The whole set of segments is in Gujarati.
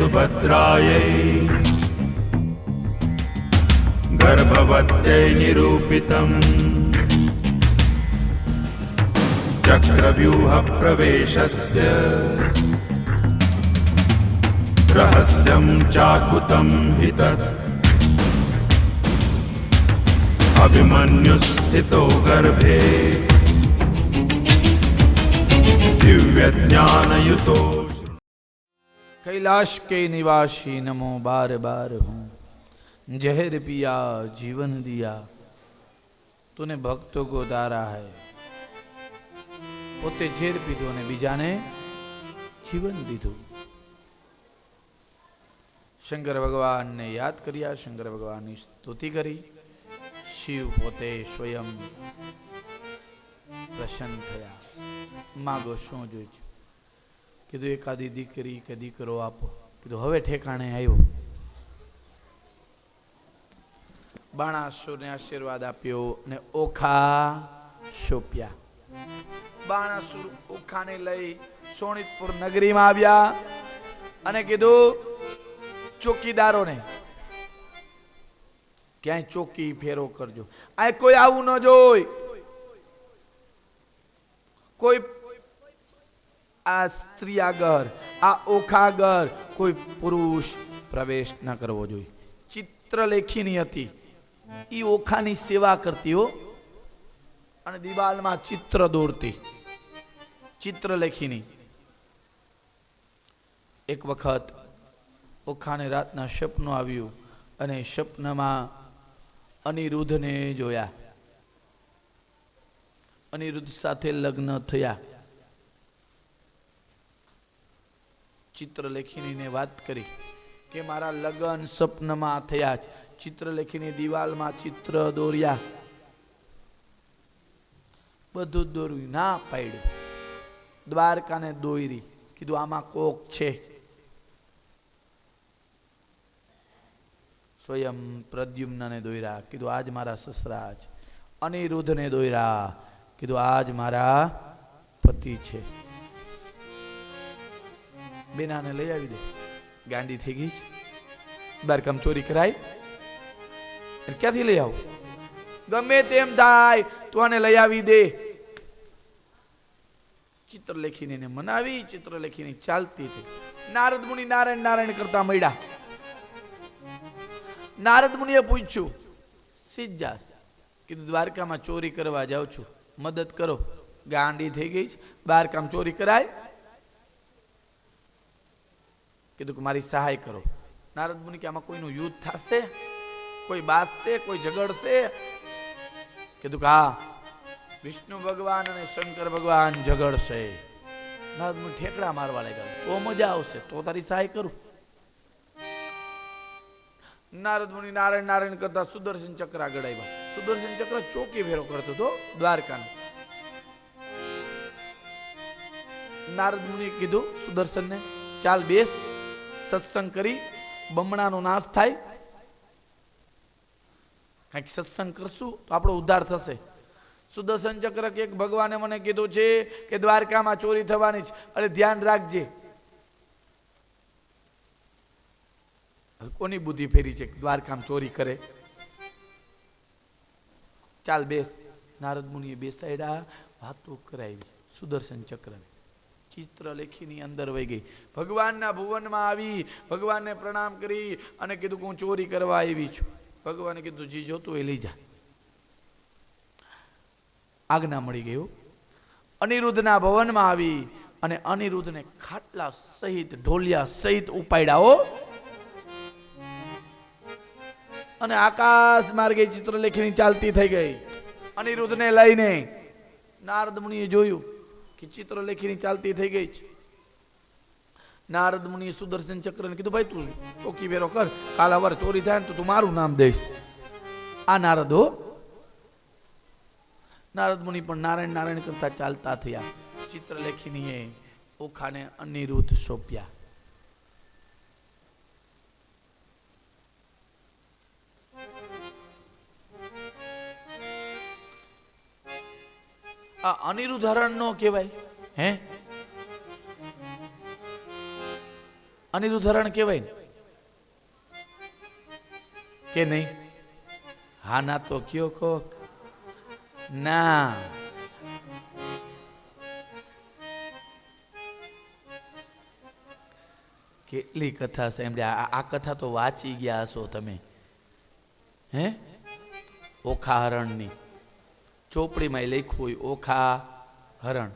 सुभद्रायै गर्भवत्यै निरूपितम् चक्रव्यूह प्रवेशस्य रहस्यं चाकुतं हि तत् अभिमन्युस्थितो गर्भे दिव्यज्ञानयुतो। कैलाश के निवासी नमो बार बार हूँ, जहर पिया जीवन दिया, तूने भक्तों को दारा है। પોતે ઝેર પીધું અને બીજાને જીવન દીધું. શંકર ભગવાનને યાદ કર્યા, શંકર ભગવાનની સ્તુતિ કરી. શિવ પોતે સ્વયં પ્રસન્ન થયા. માગો શું જોઈ છે? કીધું એકાદી દીકરી કે દીકરો આપો. કીધું હવે ઠેકાણે આવ્યો. બાણાસુરને આશીર્વાદ આપ્યો અને ઓખા સોંપ્યા. બાણાસુર ઓખાને લઈ સોનિતપુર નગરીમાં આવ્યા અને કીધું ચોકીદારોને ક્યાંય ચોકી ફેરો કરજો, આ કોઈ આવું ન જોઈ, કોઈ આ સ્ત્રી આગળ, આ ઓખા આગળ કોઈ પુરુષ પ્રવેશ ન કરવો જોઈએ. ચિત્રલેખીની હતી, એ ઓખાની સેવા કરતી હો, અને દિવાલમાં ચિત્ર દોરતી. ચિત્રલેખીની. એક વખત ઓખાને રાતના સપનું આવ્યું અને સપનામાં અનિરુદ્ધને જોયા. અનિરુદ્ધ સાથે લગ્ન થયા. ચિત્રલેખીનીને વાત કરી કે મારા લગ્ન સપનામાં થયા. ચિત્રલેખીની દિવાલમાં ચિત્ર દોર્યા, બધું દોર્યું, ના પાડ્યું. દ્વારકાને દોરી. કીધું આમાં કોક છે. સ્વયં પ્રદ્યુમ્નને દોર્યા. કીધું આજ મારા સસરા છે. અનિરુદ્ધને દોર્યા. કીધું આજ મારા પતિ છે. બેનાને લઈ આવી દે. ગાંડી થઈ ગઈ. દ્વારકામાં ચોરી કરાય, ક્યાંથી લઈ આવું? ગમે તેમ થાય તું આને લઈ આવી દે. ચિત્રલેખીને મનાવી. ચિત્રલેખીની ચાલતી થઈ. નારદ મુનિ નારાયણ નારાયણ કરતા મળ્યા. નારદ મુનિએ પૂછ્યું, સીધા કીધું દ્વારકામાં ચોરી કરવા જાઉં છું, મદદ કરો. ગાંડી થઈ ગઈ. દ્વારકામાં ચોરી કરાય? કીધું કે મારી સહાય કરો. નારદ મુનિ કે આમાં કોઈનું યુદ્ધ થશે, કોઈ બાતશે, કોઈ ઝઘડશે? કીધું કે હા, વિષ્ણુ ભગવાન અને શંકર ભગવાન ઝઘડશે. નારદ મુનિ ઠેકડા મારવા લાગ્યા. તો મજા આવશે, તો તારી સહાય કરું. નારદ મુનિ નારાયણ નારાયણ કરતા સુદર્શન ચક્ર આગળ આવ્યા. સુદર્શન ચક્ર ચોકી ફેરો કરતો હતો દ્વારકાનો. નારદ મુનિ કીધું સુદર્શનને, ચાલ બેસ, સત્સંગ કરી બમણાનો નાશ થાય. કંઈક સત્સંગ કરશું તો આપણો ઉદ્ધાર થશે. સુદર્શન ચક્ર કે ભગવાને મને કીધું છે કે દ્વારકામાં ચોરી થવાની છે, એટલે ધ્યાન રાખજે. કોની બુદ્ધિ ફેરી છે દ્વારકામાં ચોરી કરે? ચાલ બેસ. નારદ મુનિએ બેસાડ્યા, વાતો કરાવી સુદર્શન ચક્રને. ચિત્રલેખીની અંદર વહી ગઈ. ભગવાનના ભુવનમાં આવી, ભગવાનને પ્રણામ કરી અને કીધું કે હું ચોરી કરવા આવી છું. ભગવાને કીધું જી જોતું એ લઈ જા. આજ્ઞા મળી ગયું. અનિરુદ્ધના ભવનમાં આવી અને અનિરુદ્ધને ખાટલા સહિત, ઢોલિયા સહિત ઉપાડ્યા. અને આકાશ માર્ગે ચિત્રલેખીની ચાલતી થઈ ગઈ. અનિરુદ્ધને લઈને નારદ મુનિએ જોયું કે ચિત્રલેખીની ચાલતી થઈ ગઈ છે. નારદ મુનિએ સુદર્શન ચક્રને કીધું, ભાઈ તું ચોકી વેરો કર, કાલ અવાર ચોરી થાય ને તો તું મારું નામ દઈશ. આ નારદ હો. નારદ મુનિ પણ નારાયણ નારાયણ કરતા ચાલતા થયા. ચિત્રલેખીનીએ ઓખાને અનિરુદ્ધ સોંપ્યા. આ અનિરુદ્ધ હરણ નો કહેવાય? હે, અનિરુદ્ધ હરણ કહેવાય ને કે નહીં? હા ના તો કયો કોક ના. કેટલી કથા છે એમ. આ કથા તો વાંચી ગયા હશો તમે, હે? ઓખા હરણની ચોપડીમાં લખ્યું હોય ઓખા હરણ.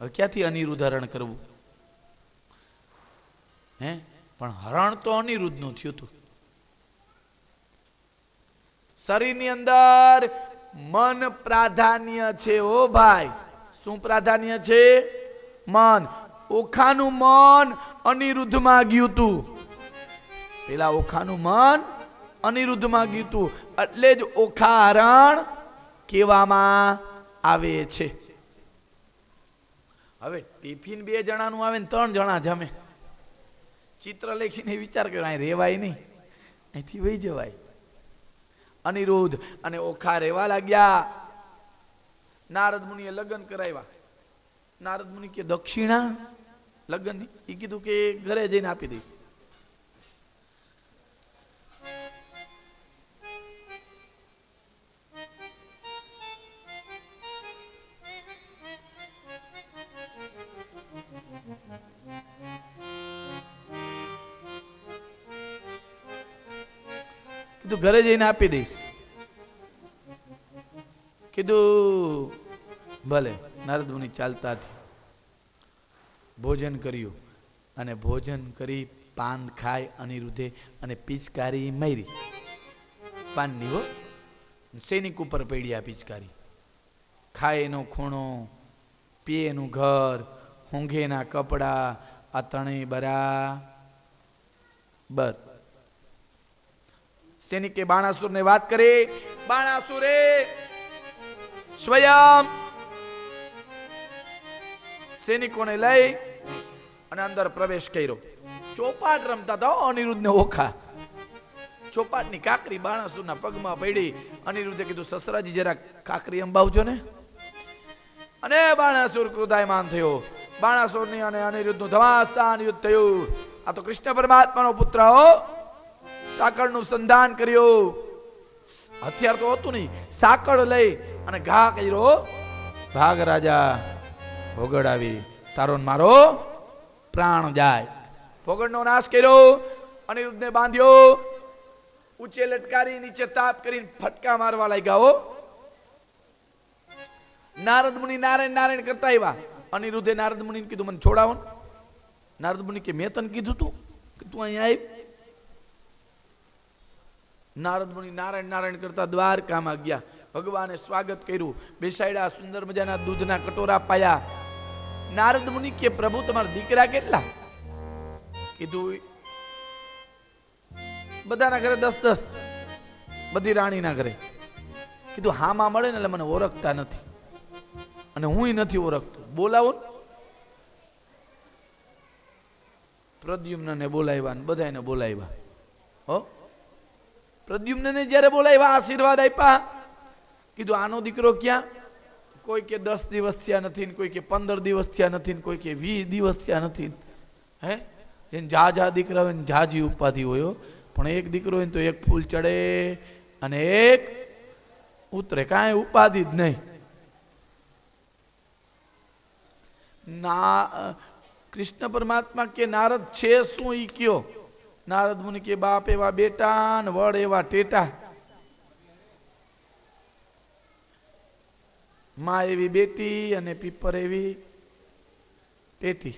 હવે ક્યાંથી અનિરુદ્ધ હરણ કરવું? હે? પણ હરણ તો અનિરુદ્ધ નું થયું હતું. શરીરની અંદર મન પ્રાધાન્ય છે. ઓ ભાઈ, શું પ્રાધાન્ય છે? મન. ઓખાનું મન અનિરુદ્ધમાં ગયું તું. પેલા ઓખાનું મન અનિરુદ્ધમાં ગયું તું, એટલે જ ઓખા હરણ કહેવામાં આવે છે. હવે ટિફિન 2 જણાનું આવે ને 3 જણા જમે. ચિત્ર લખીને વિચાર કર્યો અહીં રેવાય નહીં, અહીંથી વહી જવાય. અનિરુદ્ધ અને ઓખા રહેવા લાગ્યા. નારદ મુનિએ લગ્ન કરાવ્યા. નારદ મુનિ કે દક્ષિણા લગ્નની? એ કીધું કે ઘરે જઈને આપી દઈશ. કીધું ઘરે જઈને આપી દઈશ. કીધું ભલે. નારદ મુનિ ચાલતા ભોજન કર્યું અને ભોજન કરી પાન ખાય અનિરુદ્ધે અને પિચકારી મારી. પાનની હો, સૈનિક ઉપર પડી આ પિચકારી. ખાય એનો ખૂણો, પીએ એનું ઘર, ઊંઘે એના કપડા, આ ત્રણેય બરાબર. સૈનિકે બાણાસુરને વાત કરી. બાણાસુરે સ્વયં સૈનિકોને લઈ અને અંદર પ્રવેશ કર્યો. ચોપાટ રમતા હતા અનિરુદ્ધ ને ઓખા. ચોપાટની કાકરી બાણાસુરના પગમાં પડી. અનિરુદ્ધે કીધું સસરાજી જરા કાકરી અંબાવજો ને. અને બાણાસુર ક્રોધાયમાન થયો. બાણાસુરની અને અનિરુદ્ધનું ધમાસાન યુદ્ધ થયું. આ તો કૃષ્ણ પરમાત્માનો પુત્ર હો. સાકળનું સંધાન કર્યું. હથિયાર તો હતું નહીં, સાકળ લઈ અને ઘા કર્યો. ભાગ રાજા, ભોગડ આવી, તારો મારો પ્રાણ જાય. ભોગડનો નાશ કર્યો. અનિરુદ્ધને બાંધ્યો, ઊંચે લટકારી નીચે તાપ કરીને ફટકા મારવા લાગ્યા. હો, નારદ મુનિ નારાયણ નારાયણ કરતા આવ્યા. અનિરુદ્ધે નારદ મુનિને કીધું મને છોડાવો. નારદ મુનિ કે મેં તને કીધું તું કે તું અહીંયા આવી? નારદ મુનિ નારાયણ નારાયણ કરતા દ્વારકામાં ગયા. ભગવાને સ્વાગત કર્યું, બેસાડ્યા, સુંદર મજાના દૂધના કટોરા પાયા. નારદ મુનિ કે પ્રભુ તમારા દીકરા કેટલા? કીધું બધાના ઘરે 10-10, બધી રાણીના ઘરે. કીધું હામાં મળે ને એટલે મને ઓળખતા નથી અને હું નથી ઓળખતો. બોલાવો. પ્રદ્યુમ્નને બોલાવ્યા ને બધાને બોલાવ્યા. હો, પ્રદ્યુમ્નને જ્યારે બોલાવ્યા આશીર્વાદ આપ્યા. કીધું આનો દીકરો ક્યાં? કોઈ કે 10 દિવસ થયા નથી, કોઈ કે 15 દિવસ થયા નથી, કોઈ કે 20 દિવસ થયા નથી. હે, જેને જા દીકરા હોય ને જાજી ઉપાધિ હોય. પણ એક દીકરો હોય ને તો એક ફૂલ ચડે અને એક ઉતરે, કાંઈ ઉપાધિ જ નહીં. કૃષ્ણ પરમાત્મા કે નારદ છે શું ઈ કયો? નારદ મુનિ કે બાપ એવા બેટા ને વડ એવા ટેટા, માં એવી બેટી અને પીપર એવી ટેટી.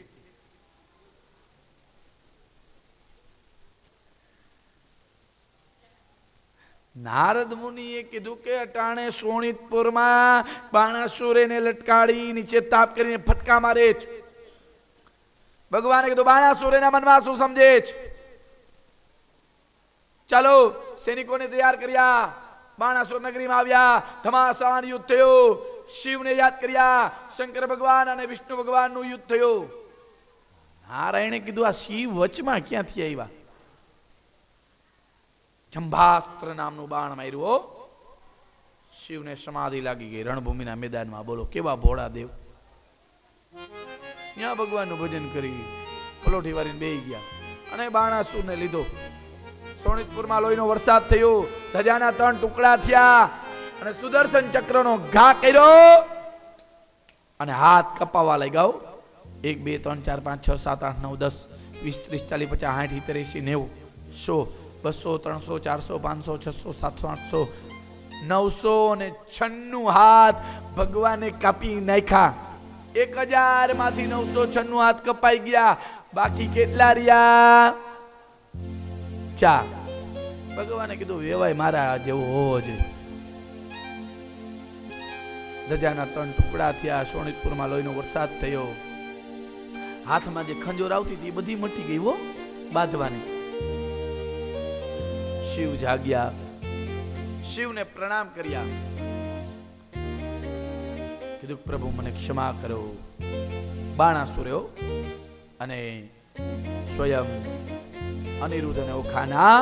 નારદ મુનિએ કીધું કે અટાણે સોણિતપુરમાં બાણાસુરને લટકાડી નીચે તાપ કરીને ફટકા મારે છે. ભગવાને કીધું બાણાસુરના મનમાં શું સમજે છે? ચાલો સૈનિકોને તૈયાર કર્યા. બાણાસુર નગરીમાં આવ્યા. ધમાસાન યુદ્ધ થયું. શિવને યાદ કર્યા. શંકર ભગવાન અને વિષ્ણુ ભગવાનનું યુદ્ધ થયું. નારાયણે કીધું આ શિવ વચમાં ક્યાંથી આવ્યા? જંભાસ્ત્ર નામનું બાણ માર્યું. શિવને સમાધિ લાગી ગઈ રણભૂમિના મેદાનમાં. બોલો કેવા ભોળા દેવ. ત્યાં ભગવાનનું ભજન કરી પલોઠી વારીને બેહી ગયા અને બાણાસુરને લીધો. સોનિતપુરમાં લોહીનો વરસાદ થયો, ધજાના 3 ટુકડા થયા અને સુદર્શન ચક્રનો ઘા કર્યો અને હાથ કપાવા લાગ્યો. 1 2 3 4 5 6 7 8 9 10 20 30 40 50 60 70 80 90 100 200 300 400 500 600 700 800 996 હાથ ભગવાને કાપી નાખ્યા. 1000 માંથી 996 હાથ કપાઈ ગયા. બાકી કેટલા રહ્યા? 4. ભગવાને કીધું વેવાય મારા જેવો હોવો જોઈએ. ધજાના 3 ટુકડા થયા. સોનિતપુરમાં લોહીનો વરસાદ થયો. હાથમાં જે ખંજોર આવતી હતી એ બધી મટી ગઈ હો બાંધવાની. શિવ જાગ્યા, શિવને પ્રણામ કર્યા. કીધું પ્રભુ મને ક્ષમા કરો. બાણાસુર્યો અને સ્વયં અનિરુદ્ધ અને ઓખાના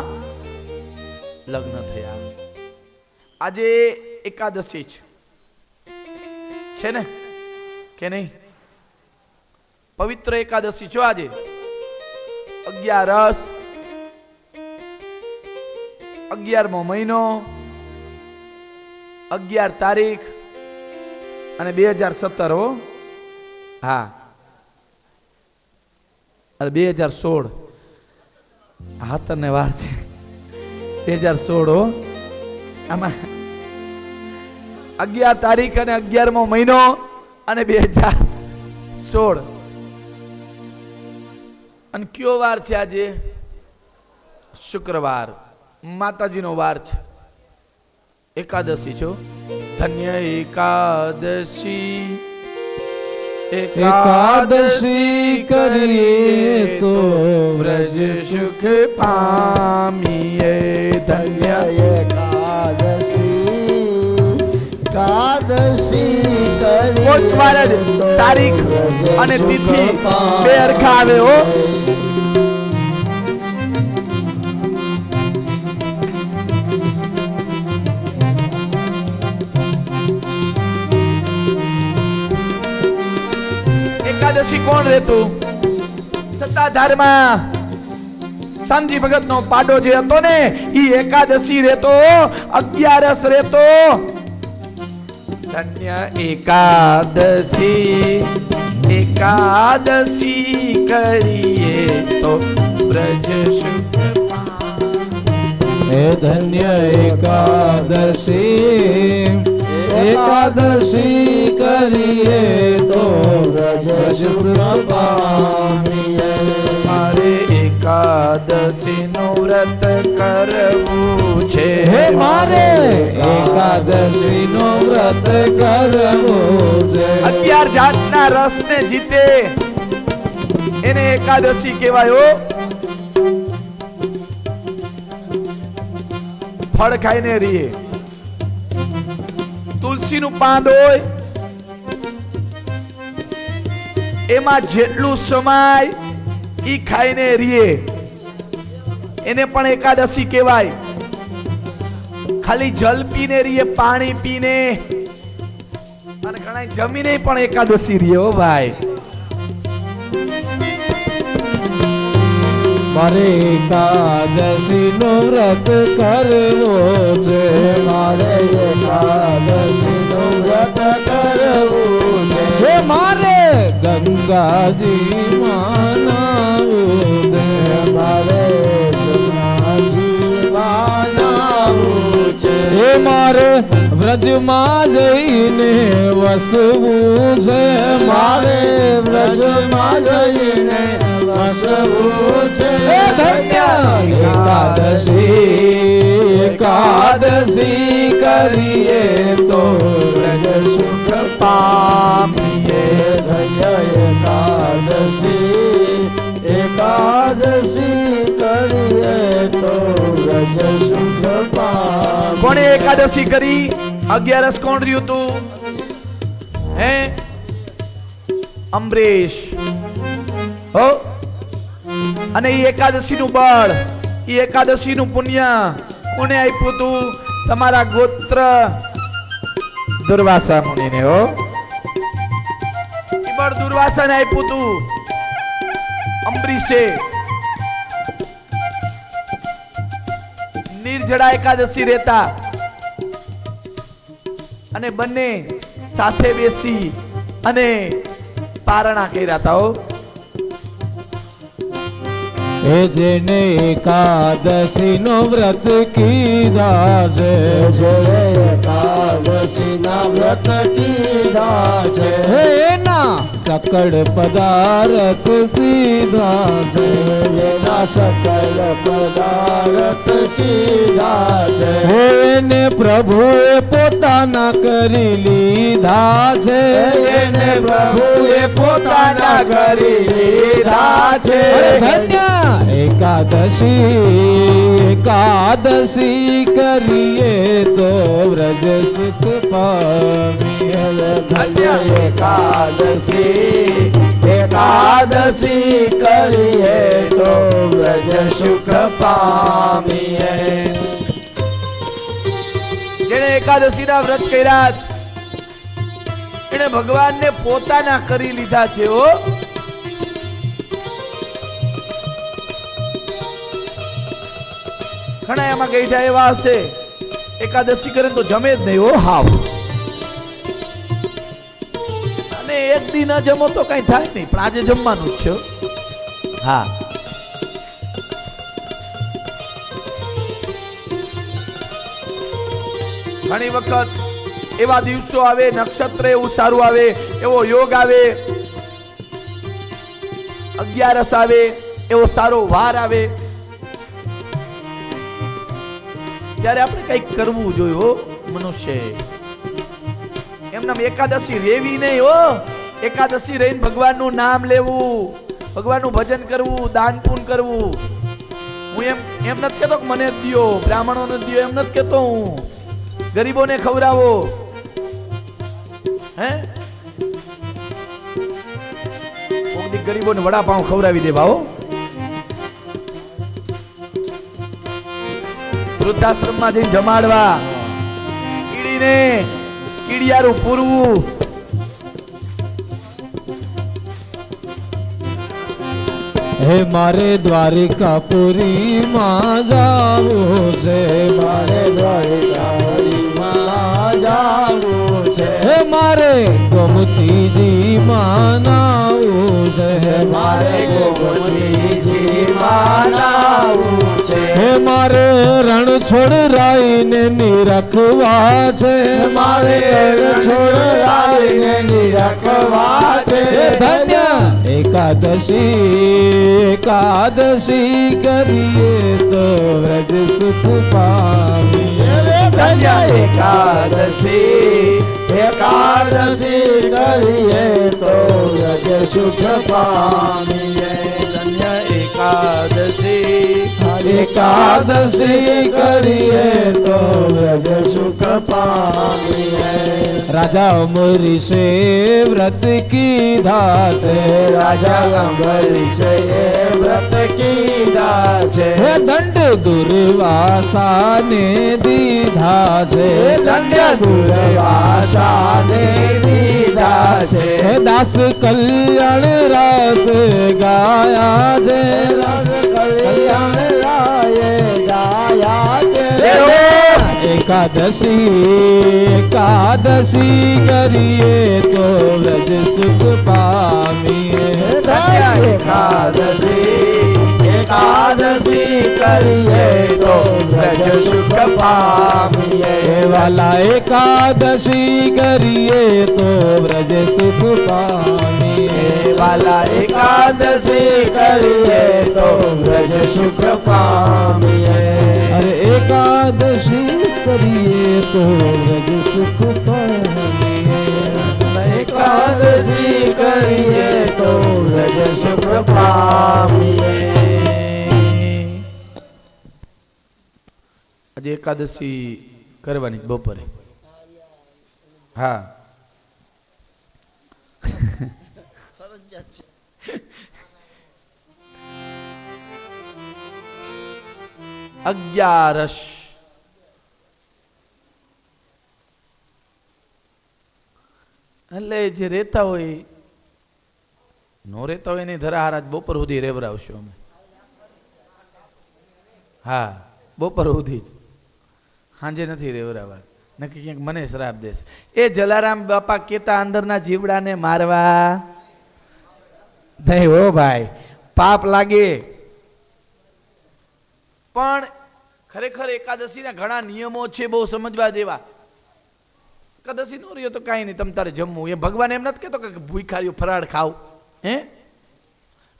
લગ્ન થયા. આજે એકાદશી છે ને કે નહીં? પવિત્ર એકાદશી છો આજે. 11 11મો મહિનો, 11 તારીખ અને 2017 હો. હા 2016 હાતરને વાર છે. 2016 હો. આમાં 11 તારીખ અને 11મો મહિનો અને 2016 અને કયો વાર છે આજે? શુક્રવાર, માતાજીનો વાર છે. એકાદશી છો. ધન્ય એકાદશી, એકાદશી કરીએ તો વ્રજ સુખ પામીએ. ધન્ય એકાદશી, એકાદશી કોઈ વાર જ તારીખ અને તિથિ બે હરખા આવે હો. એકાદશી કોણ રહેતું? સત્તાધારમાં શાંતિ ભગત નો પાડો જે હતો ને ઈ એકાદશી રહેતો, 11 રહેતો. ધન્ય એકાદશી, એકાદશી કરીએ તો વ્રજ સુખ હે ધન્ય એકાદશી, એકાદશી કરીએ તો વ્રજ સુખ પામીએ. મારે એકાદશી નું વ્રત કરવું છે. હે મારે એકાદશી નું વ્રત કરવું છે. 11 જાતના રસને જીતે એને એકાદશી કહેવાય. ફળ ખાઈને રીએ. તુલસી નું પાન હોય એમાં જેટલું સમાય ઈ ખાઈને રીએ એને પણ એકાદશી કહેવાય. ખાલી જલ પીને રીએ, પાણી પીને અને ઘણા જમીને પણ એકાદશી રીએ હો ભાઈ. મારે એકાદશી નું વ્રત કરવું છે. મારે એકાદશી નું વ્રત કરવું છે. હે મારે ગંગાજી માનવું છે. મારે ગંગાજી માનવું છે. હે મારે વ્રજમાં જઈને વસવું છે. મારે વ્રજમાં જઈને વસવું છે. ધન્ય એકાદશી, એકાદશી કરીએ તો વ્રજ સુખ પામીએ. ધન્ય એકાદશી, એકાદશી કરીએ તો વ્રજ સુખ પામીએ. કોણે એકાદશી કરી? 11 કોણ રહ્યું તું? હે અમરેશ હો. અને એ એકાદશી નું બળ, એ એકાદશી નું પુણ્ય કોને આપ્યું તું? તમારા ગોત્ર દુર્વાસા મુનિને હો. એ બળ દુર્વાસાને આપ્યું તું. અંબરીશે નિર્જળા એકાદશી રહેતા અને બંને સાથે બેસી અને પારણા કર્યા હતા હો. એ જેને એકાદશી નો વ્રત કીધા છે, જેને એકાદશી ના વ્રત કીધા છે, એના સકળ પદાર્થ સીધા છે, એના સકળ પદાર્થ સીધા છે, એને પ્રભુએ પોતાના કરી લીધા છે, એને પ્રભુએ પોતાના કરી લીધા છે. ધન્ય એકાદશી કરીએ તો વ્રજ સુખ પામીએ. ધન્ય એકાદશી કરીએ તો વ્રજ સુખ પામીએ. જેને એકાદશી ના વ્રત કર્યા એને ભગવાનને પોતાના કરી લીધા છે હો. ઘણા એમાં ગઈ જાય એવા હશે એકાદશી કરે તો જમે જ નહીં હો હાવ, અને એક દી ન જમો તો કઈ થાય નહીં, પણ આજે જમવાનું જ છે. હા, ઘણી વખત એવા દિવસો આવે, નક્ષત્ર એવું સારું આવે, એવો યોગ આવે, 11 આવે, એવો સારો વાર આવે, ત્યારે આપણે કઈક કરવું જોઈએ હો. મનુષ્ય એમના એકાદશી રેવી નહીં હો. એકાદશી રહીને ભગવાનનું નામ લેવું, ભગવાનનું ભજન કરવું, દાન પુણ્ય કરવું. હું એમ નથી કેતો કે મને દિયો, બ્રાહ્મણોને દિયો, એમ નથી કેતો. હું ગરીબોને ખવડાવો, હે ગરીબોને વડાપાઉં ખવડાવી દેવા હો. વૃદ્ધાશ્રમમાં જઈને જમાડવા, કીડીને કીડિયારું પૂરવું. હે મારે દ્વારિકાપુરી માં જાવું છે, મારે દ્વારિકાપુરીમાં જાવું છે, હે મારે ગોમતીજી માં નાવું છે, મારે ગોમતીજી માં નાવું છે, હે મારે રણ છોડ રાઈને નિરખવા છે, મારે રણ છોડ રાઈને નિરખવા છે. ધન્ય એકાદશી કરીએ તો વ્રજ સુખ પામીએ. ધન્ય એકાદશી કરીએ તો વ્રજ સુખ પામીએ. ધન્ય એકાદશી કરીએ તો વ્રજ સુખ પામીએ. રાજા અમરીશે વ્રત કીધા છે, રાજા અમરીશે વ્રત કીધા છે, દંડ દુર્વાસાને દીધા છે, દંડ દુર્વાસાને દીધા છે, દાસ કલ્યાણ રાસ ગાયા છે, દાસ કલ્યાણ રાય ગાયા છે. એકાદશી કરીએ તો વ્રજ સુખ પામીએ. એકાદશી કરીએ તો વ્રજ સુખ પામીએ. વાલા એકાદશી કરીએ તો વ્રજ સુખ પામીએ. વાલા એકાદશી કરીએ તો વ્રજ સુખ પામીએ. અરે એકાદશી કરીએ તો વ્રજ સુખ પામીએ. એકાદશી કરીએ તો વ્રજ સુખ પામીએ. આજે એકાદશી કરવાની બપોરે. હા, 11 એટલે જે રહેતા હોય નો રહેતા હોય એની ધરા હારા બપોર સુધી રેવરાવશું અમે. હા, બપોર સુધી જ હાંજે નથી રેવરાવા, નક્કી ક્યાંક મને શ્રાપ દેશે. એ જલારામ બાપા કેતા અંદરના જીવડાને મારવા નહીં હો ભાઈ, પાપ લાગે. પણ ખરેખર એકાદશીના ઘણા નિયમો છે, બહુ સમજવા દેવા. એકાદશી નો રહ્યો તો કાંઈ નહીં, તમ તારે જમવું. એ ભગવાન એમ નથી કહેતો કે ભૂખારીઓ ફરાળ ખાવ, હે?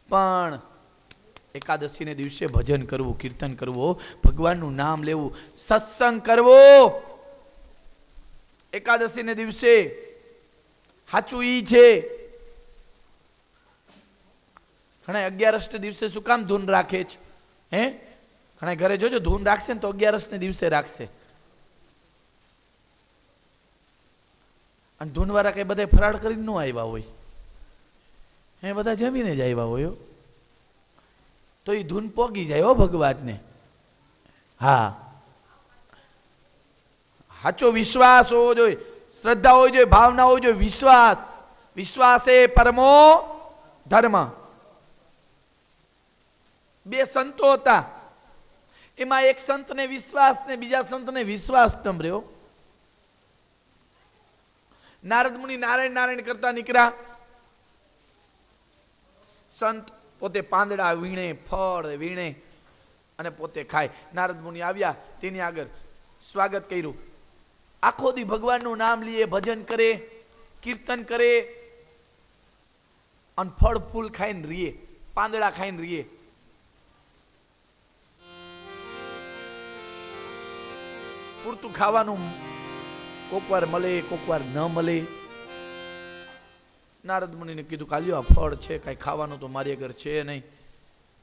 પણ એકાદશીને દિવસે ભજન કરવું, કીર્તન કરવું, ભગવાનનું નામ લેવું, સત્સંગ કરવો એકાદશીને દિવસે સાચું ઈ છે. ઘણા 11 દિવસે શું કામ ધૂન રાખે છે, હે? ઘણા ઘરે જોજો ધૂન રાખશે ને તો 11 દિવસે રાખશે. અને ધૂનવાળા કઈ બધા ફરાળ કરીને ન આવ્યા હોય, એ બધા જમીને જ આવ્યા હોય, તો એ ધૂન પોગી જાય હો ભગવાનને. હા, સાચો વિશ્વાસ હોવો જોઈએ, શ્રદ્ધા હોવી જોઈએ, ભાવના હોવી જોઈએ. વિશ્વાસ, વિશ્વાસ એ પરમો ધર્મ. બે સંતો હતા, એમાં એક સંતને વિશ્વાસ ને બીજા સંતને વિશ્વાસ ન રહ્યો. નારદ મુનિ નારાયણ નારાયણ કરતા નીકળ્યા. સંત પોતે પાંદડા વીણે, ફળ વીણે અને પોતે ખાય. નારદ મુનિ આવ્યા, તેની આગળ સ્વાગત કર્યું. આખો દી ભગવાનનું નામ લીએ, ભજન કરે, કીર્તન કરે અને ફળ ફૂલ ખાઈને રીએ, પાંદડા ખાઈને રીએ. પૂરતું ખાવાનું કોક વાર મળે, કોક વાર ન મળે. નારદ મુનિને કીધું કાલ્યો આ ફળ છે, કાંઈ ખાવાનું તો મારી આગળ છે નહીં,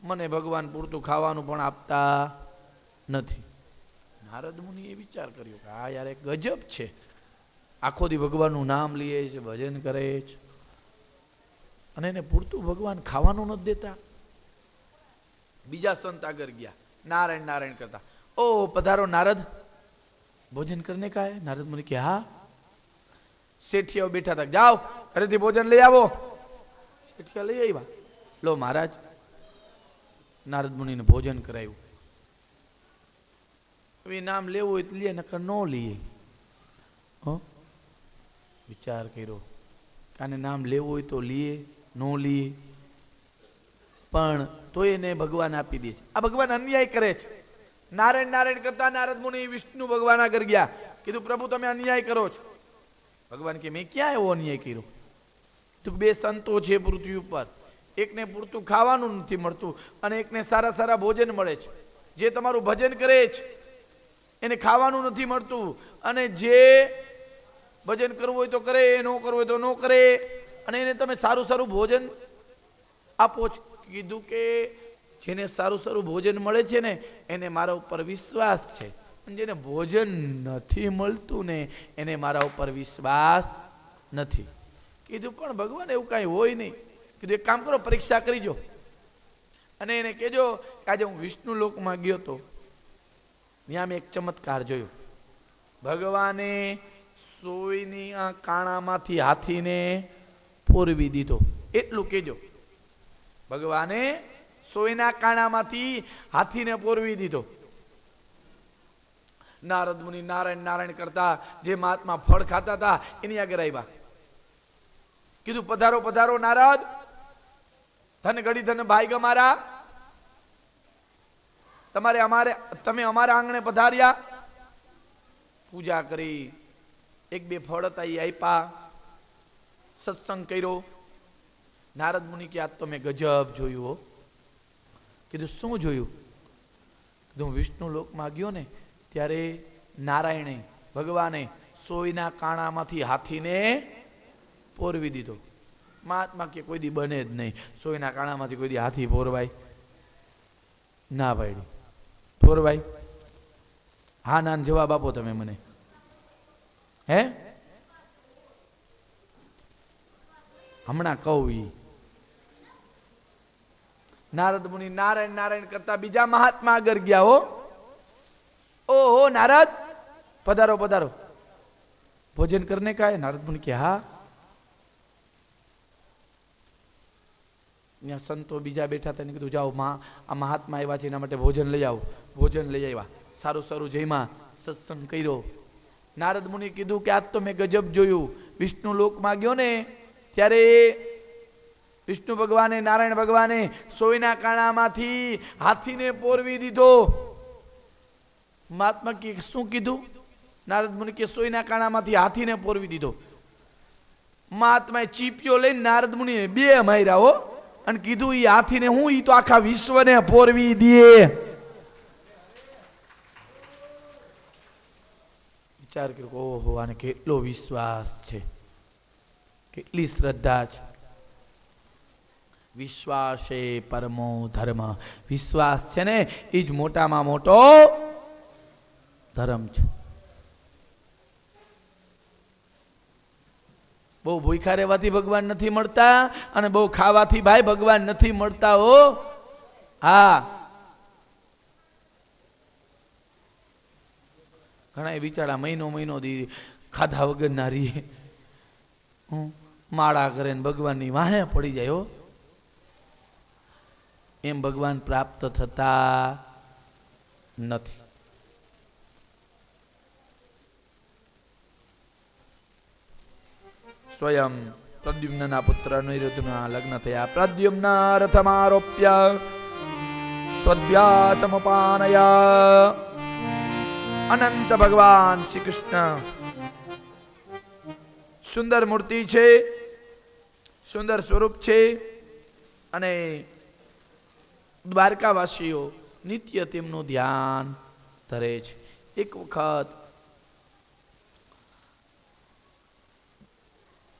મને ભગવાન પૂરતું ખાવાનું પણ આપતા નથી. નારદ મુનિએ વિચાર કર્યો કે આ યાર એક ગજબ છે, આખો દી ભગવાનનું નામ લે છે, ભજન કરે છે અને એને પૂરતું ભગવાન ખાવાનું નથી દેતા. બીજા સંત આગળ ગયા, નારાયણ નારાયણ કરતા. ઓ પધારો નારદ, ભોજન કરને કા હે? નારદ મુનિ કે હા. શેઠિયાઓ બેઠા હતા, જાઓ ઘરેથી ભોજન લઈ આવો. શેઠિયા લઈ આવ્યા. લો મહારાજ. નારદ મુનિને ભોજન કરાયું. હવે નામ લેવું હોય તો લે, નકર ન લઈએ. વિચાર કર્યો, કાને નામ લેવું હોય તો લીએ, ન લીએ, પણ તો એને ભગવાન આપી દે છે. આ ભગવાન અન્યાય કરે છે. નારાયણ નારાયણ કરતા નારદ મુનિ વિષ્ણુ ભગવાન આગળ ગયા, કીધું પ્રભુ તમે અન્યાય કરો છો. ભગવાન કે મેં ક્યાં એવો અન્યાય કર્યો? તો બે સંતો છે પૃથ્વી ઉપર, એકને પૂરતું ખાવાનું નથી મળતું અને એકને સારા સારા ભોજન મળે છે. જે તમારું ભજન કરે છે એને ખાવાનું નથી મળતું, અને જે ભજન કરવું હોય તો કરે, ન કરવું હોય તો ન કરે, અને એને તમે સારું સારું ભોજન આપો છો. કીધું કે જેને સારું સારું ભોજન મળે છે ને એને મારા ઉપર વિશ્વાસ છે, અને જેને ભોજન નથી મળતું ને એને મારા ઉપર વિશ્વાસ નથી. કીધું પણ ભગવાન એવું કાંઈ હોય નહીં. કીધું એક કામ કરો, પરીક્ષા કરીજો અને એને કહેજો કે આજે હું વિષ્ણુ લોકમાં ગયો હતો, ત્યાં મેં એક ચમત્કાર જોયો. ભગવાને સોયની આ કાણામાંથી હાથીને પોરવી દીધો. એટલું કહેજો. ભગવાને સોયના કાણામાંથી હાથીને પોરવી દીધો. નારદ મુનિ નારાયણ નારાયણ કરતા જે મહાત્મા ફળ ખાતા હતા એની આગળ આવ્યા. કીધું પધારો પધારો નારદ, ધન ગડી ધન ભાઈ ગમારા, તમે અમારા આંગણે પધાર્યા. પૂજા કરી, એક બે ફળ હતા એ આપ્યા, સત્સંગ કર્યો. નારદ મુનિ કે આજ તો મેં ગજબ જોયું હો. કીધું શું જોયું? કીધું હું વિષ્ણુ લોકમાં ગયો ને ત્યારે નારાયણે ભગવાને સોયના કાણામાંથી હાથીને પોરવી દીધો. મહાત્મા કે કોઈ દી બને જ નહીં, સોયના કાણામાંથી કોઈ દી હાથી પોરવાય ના પાડી. પોરવાય? હા ના જવાબ આપો તમે મને. હે હમણાં કહું. ઈ નારદ મુનિ નારાયણ નારાયણ કરતા બીજા મહાત્મા આગળ ગયા. હો ઓહો નારદ, પધારો પધારો, ભોજન કરને કા હે? નારદ મુનિ કે હા. સંતો બીજા બેઠા હતા, કીધું જાઓ આ મહાત્મા આવ્યા છે એના માટે ભોજન લઈ આવો. ભોજન લઈ આવ્યા. સારું સારું જયમાં સત્સંગ કર્યો. નારદ મુનિ કીધું કે આજ તો મેં ગજબ જોયું. વિષ્ણુ લોકમાં ગયો ને ત્યારે વિષ્ણુ ભગવાને નારાયણ ભગવાને સોયના કાણામાંથી હાથીને પોરવી દીધો. મહાત્મા કે શું કીધું? નારદ મુનિ કે સોયના કાણામાંથી હાથીને પોરવી દીધો. મહાત્માએ ચીપિયો લઈને નારદ મુનિએ 2 માર્યા હો, અને કીધું ઈ હાથીને હું, ઈ તો આખા વિશ્વને પોરવી દે. વિચાર કર્યો, ઓહો, આને કેટલો વિશ્વાસ છે, કેટલી શ્રદ્ધા છે. વિશ્વાસ એ પરમો ધર્મ. વિશ્વાસ છે ને એ જ મોટામાં મોટો ધર્મ છે. બહુ ભૂખ્યા રહેવાથી ભગવાન નથી મળતા, અને બહુ ખાવાથી ભાઈ ભગવાન નથી મળતા હો. હા, ઘણા બિચારા મહિનો દી ખાધા વગર ના રીએ, માળા કરે ને ભગવાનની વાહે પડી જાય હો. એમ ભગવાન પ્રાપ્ત થતા નથી. સ્વયં પ્રદ્યુમ્નના પુત્ર અનિરુદ્ધના લગ્ન થયા. પ્રદ્યુમ્ન રથમારોપ્ય સ્વદ્વ્યાસમપાનયા અનંત ભગવાન શ્રી કૃષ્ણ. સુંદર મૂર્તિ છે, સુંદર સ્વરૂપ છે, અને દ્વારકાવાસીઓ નિત્ય તેમનું ધ્યાન ધરે છે. એક વખત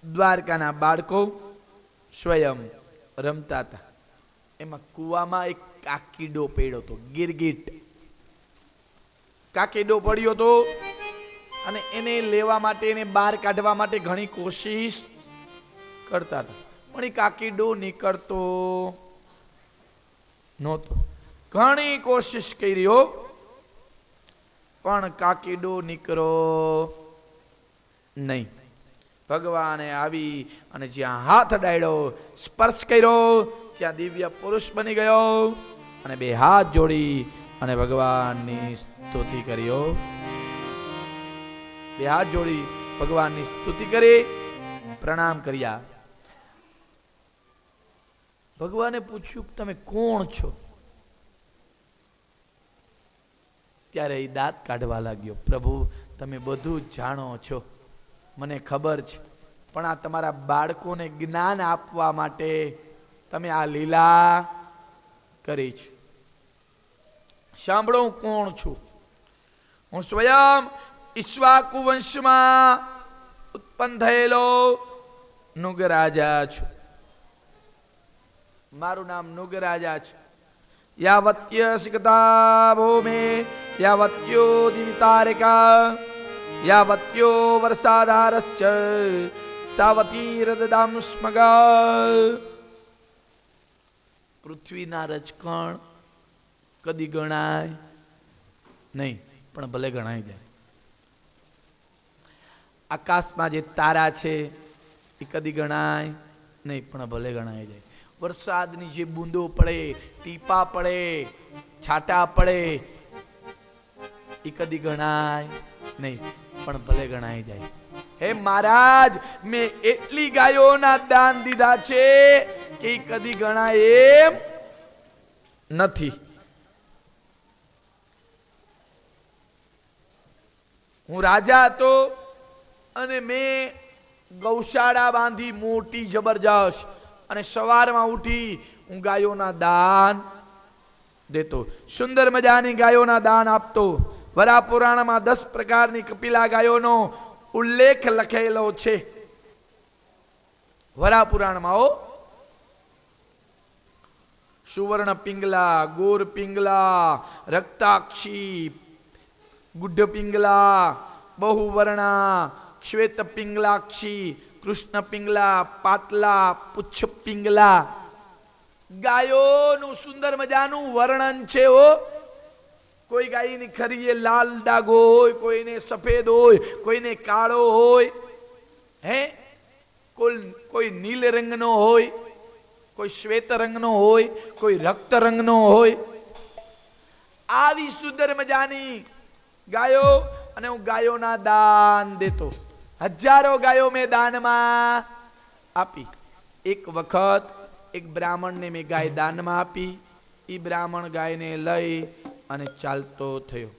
દ્વારકાના બાળકો સ્વયં રમતા હતા. એમાં કૂવામાં એક કાકીડો પડ્યો હતો, ગિરગીટ કાકીડો પડ્યો હતો, અને એને લેવા માટે, એને બહાર કાઢવા માટે ઘણી કોશિશ કરતા હતા, પણ એ કાકીડો નીકળતો નહોતો. ઘણી કોશિશ કરી હો, પણ કાકીડો નીકળો નહીં. ભગવાને આવી અને જ્યાં હાથ ડાળ્યો, સ્પર્શ કર્યો, ત્યાં દિવ્ય પુરુષ બની ગયો, અને 2 હાથ જોડી અને ભગવાનની સ્તુતિ કર્યો. 2 હાથ જોડી ભગવાનની સ્તુતિ કરી, પ્રણામ કર્યા. ભગવાને પૂછ્યું, તમે કોણ છો? ત્યારે એ દાંત કાઢવા લાગ્યો. પ્રભુ, તમે બધું જાણો છો, મને ખબર છે, પણ આ તમારા બાળકોને જ્ઞાન આપવા માટે તમે આ લીલા કરી છે. સાંભળો, હું કોણ છું. હું સ્વયં ઈક્ષ્વાકુ વંશમાં ઉત્પન્ન થયેલો નુગરાજા છું. મારું નામ નુગરાજા છે. યાવત્ય સિકતા ભૂમે યાવત્યો દિવિતારિકા યાવત્યો વર્ષાધારશ્ચ તાવતી રદદામ સ્મગા. પૃથ્વીના રજકણ કદી ગણાય નહીં, પણ ભલે ગણાઈ જાય. આકાશમાં જે તારા છે એ કદી ગણાય નહીં, પણ ભલે ગણાઈ જાય. વરસાદની જે બૂંદો પડે, ટીપા પડે, છાટા પડે, એ કદી ગણાય નહીં, પણ ભલે ગણાઈ જાય. હે મહારાજ, મેં એટલી ગાયોના દાન દીધા છે કે એ કદી ગણાય એમ નથી. હું રાજા હતો અને મેં ગૌશાળા બાંધી મોટી જબરજસ્ત, અને સવારમાં ઉઠી હું ગાયોના દાન દેતો. સુંદર મજાની ગાયોના દાન આપતો. વરા પુરાણમાં 10 પ્રકારની કપિલા ગાયોનો ઉલ્લેખ લખેલો છે. વરા પુરાણમાં સુવર્ણ પિંગલા, ગોર પિંગલા, રક્તાક્ષી, ગુઢ પિંગલા, બહુવર્ણા, શ્વેત પિંગલાક્ષી, કૃષ્ણ પિંગલા, પાટલા, પુચ્છ પિંગલા. ગાયોનું સુંદર મજાનું વર્ણન છે. કોઈ ગાયની ખરીએ લાલ ડાઘો હોય, કોઈને સફેદ હોય, કોઈને કાળો હોય, હે કોઈ નીલ રંગનો હોય, કોઈ શ્વેત રંગનો હોય, કોઈ રક્ત રંગનો હોય. આવી સુંદર મજાની ગાયો, અને હું ગાયોના દાન દેતો. હજારો ગાયો મેં દાનમાં આપી. એક વખત એક બ્રાહ્મણને મેં ગાય દાનમાં આપી. એ બ્રાહ્મણ ગાયને લઈ અને ચાલતો થયો.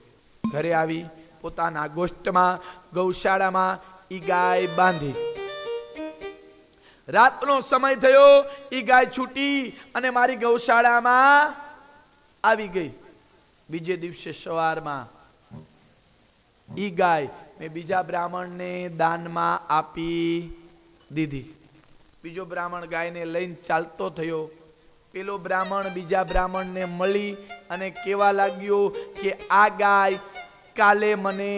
ઘરે આવી પોતાના ગોષ્ઠમાં ગૌશાળામાં એ ગાય બાંધી. રાતનો સમય થયો, એ ગાય છૂટી અને મારી ગૌશાળામાં આવી ગઈ. બીજે દિવસે સવારમાં ઈ ગાય મેં બીજા બ્રાહ્મણને દાનમાં આપી દીધી. બીજો બ્રાહ્મણ ગાયને લઈને ચાલતો થયો. પેલો બ્રાહ્મણ બીજા બ્રાહ્મણને મળી અને કહેવા લાગ્યો કે આ ગાય કાલે મને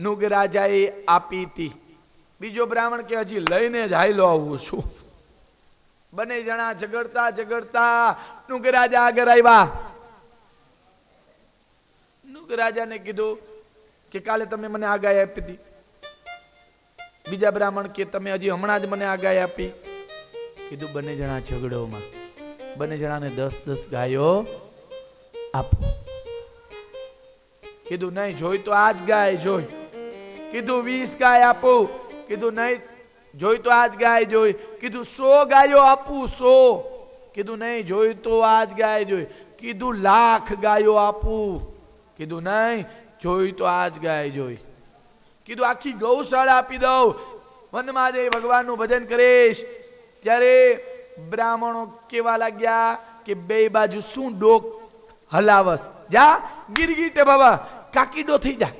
નુગરાજાએ આપી હતી. બીજો બ્રાહ્મણ કે હજી લઈને જ હાયલો આવું છું. બંને જણા ઝઘડતા ઝઘડતા નુગરાજા આગળ આવ્યા. નુગરાજાને કીધું કે કાલે તમે મને આ ગાય આપી હતી. બીજા બ્રાહ્મણ કે તમે હજી હમણાં જ મને આ ગાય આપી. કીધું બંને જણા ઝઘડોમાં. બંને જણાને 10-10 ગાયો આપો. કીધું નહીં, જોઈ તો આજ ગાય જોઈ. કીધું 20 ગાય આપો. કીધું નહીં, જોઈ તો આજ ગાય જોઈ. કીધું 100 ગાયો આપું 100. કીધું નહીં, જોઈ તો આજ ગાય જોઈ. કીધું 1,00,000 ગાયો આપું. કીધું નહીં, જોઈ તો આજ ગાય જોઈ. કીધું આખી ગૌશાળા આપી દઉં, વનમાં જઈ ભગવાનનું ભજન કરીશ. ત્યારે બ્રાહ્મણો કેવા લાગ્યા કે બે બાજુ શું ડોક હલાવસ, જા ગીરગીટે બાબા કાકીડો થઈ જા.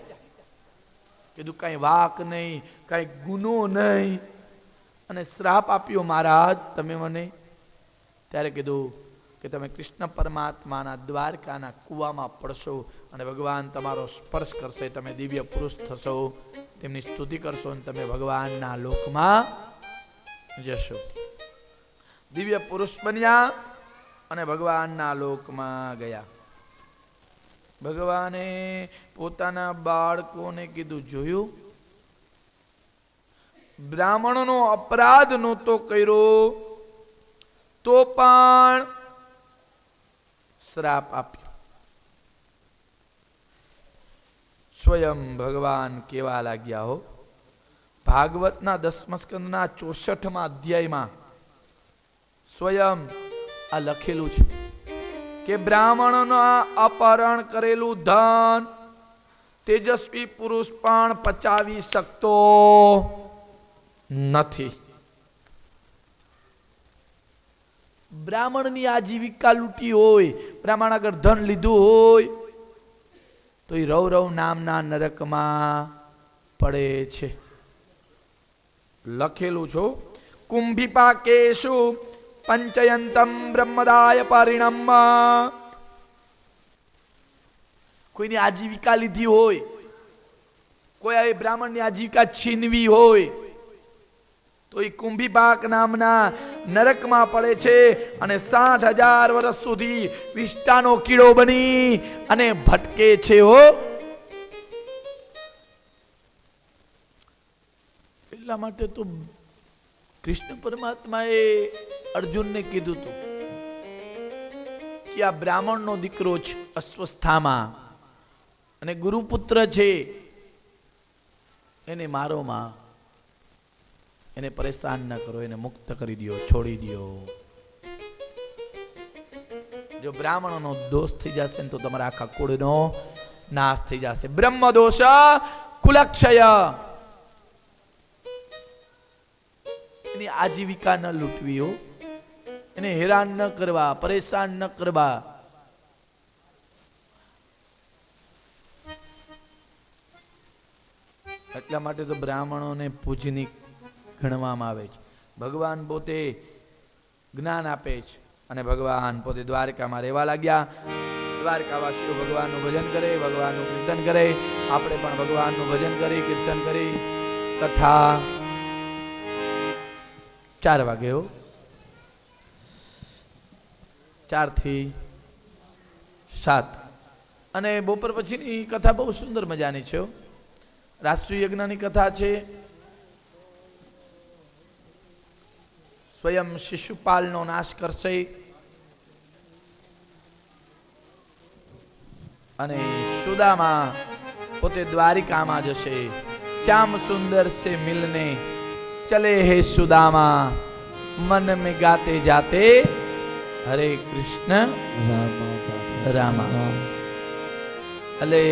કીધું કઈ વાક નહીં, કઈ ગુનો નહીં, અને શ્રાપ આપ્યો મહારાજ તમે મને. ત્યારે કીધું કે તમે કૃષ્ણ પરમાત્માના દ્વારકાના કૂવામાં પડશો અને ભગવાન તમારો સ્પર્શ કરશે, તમે દિવ્ય પુરુષ થશો, તેમની સ્તુતિ કરશો અને તમે ભગવાનના લોકમાં જશો. દિવ્ય પુરુષ બન્યા અને ભગવાનના લોકમાં ગયા. ભગવાને પોતાના બાળકોને કીધું, જોયું બ્રાહ્મણનો અપરાધ નહોતો કર્યો તો પણ શ્રાપ આપ્યો. સ્વયં ભગવાન કેવા લાગ્યા હો. ભાગવતના 10મા સ્કંદના 64મા અધ્યાયમાં સ્વયં આ લખેલું છે કે બ્રાહ્મણના અપહરણ કરેલું ધન તેજસ્વી પુરુષ પણ પચાવી શકતો નથી. બ્રાહ્મણની આજીવિકા લૂંટી હોય, બ્રાહ્મણ આગળ ધન લીધું હોય તો એ રૌરવ નામના નરકમાં પડે છે. લખેલું છો કુંભીપાકેશુ પંચયંતમ બ્રહ્મદાય પરિણમ. કોઈની આજીવિકા લીધી હોય, કોઈ આવી બ્રાહ્મણની આજીવિકા છીનવી હોય તો એ કુંભીપાક નામના નરકમાં પડે છે અને 60,000 વર્ષ સુધી વિષ્ટાનો કીડો બની અને ભટકે છે. હો, એટલા માટે તો કૃષ્ણ પરમાત્માએ અર્જુનને કીધું હતું કે આ બ્રાહ્મણનો દીકરો છે અસ્વસ્થામાં અને ગુરુપુત્ર છે, એને મારો માં, એને પરેશાન ન કરો, એને મુક્ત કરી દો, છોડી દો. જો બ્રાહ્મણોનો દોષ થઈ જશે ને તો તમારા આખા કુળનો નાશ થઈ જશે. બ્રહ્મ દોષ કુલક્ષય. એની આજીવિકા ન લૂંટવી હો, એને હેરાન ન કરવા, પરેશાન ન કરવા. એટલા માટે તો બ્રાહ્મણોને પૂજનીક ગણવામાં આવે છે. ભગવાન પોતે જ્ઞાન આપે છે અને ભગવાન પોતે દ્વારકામાં રહેવા લાગ્યા. દ્વારકાવાસીઓ ભગવાનનું ભજન કરે, ભગવાનનું કીર્તન કરે. આપણે પણ ભગવાનનું ભજન કરી, કીર્તન કરી. કથા 4 વાગે હો, 4 થી 7. અને બપોર પછીની કથા બહુ સુંદર મજાની છે. રાષ્ટ્રીય યજ્ઞની કથા છે. સ્વયં શિશુપાલનો નાશ કરશે. અને સુદામા પોતે દ્વારિકામાં જશે. શ્યામ સુંદર સે મિલને ચલે હે સુદામા, મન में ગાતે જાતે હરે કૃષ્ણ રામા. એટલે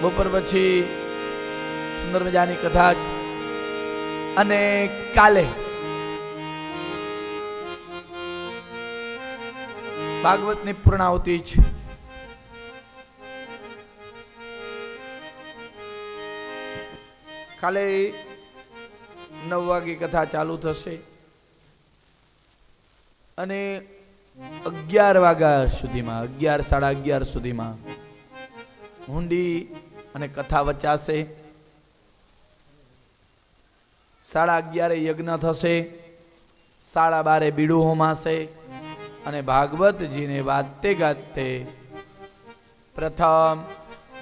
બપોર પછી સુંદર મજાની કથા જ. અને કાલે ભાગવતની પૂર્ણાહુતિ છે. કાલે 9 વાગે કથા ચાલુ થશે અને 11 વાગ્યા સુધીમાં 11 સાડા 11 સુધીમાં હુંડી અને કથા વચાશે. 11:30 યજ્ઞ થશે, 12:30 બીડું હોમાશે અને ભાગવતજીને વાતે ગાતે પ્રથમ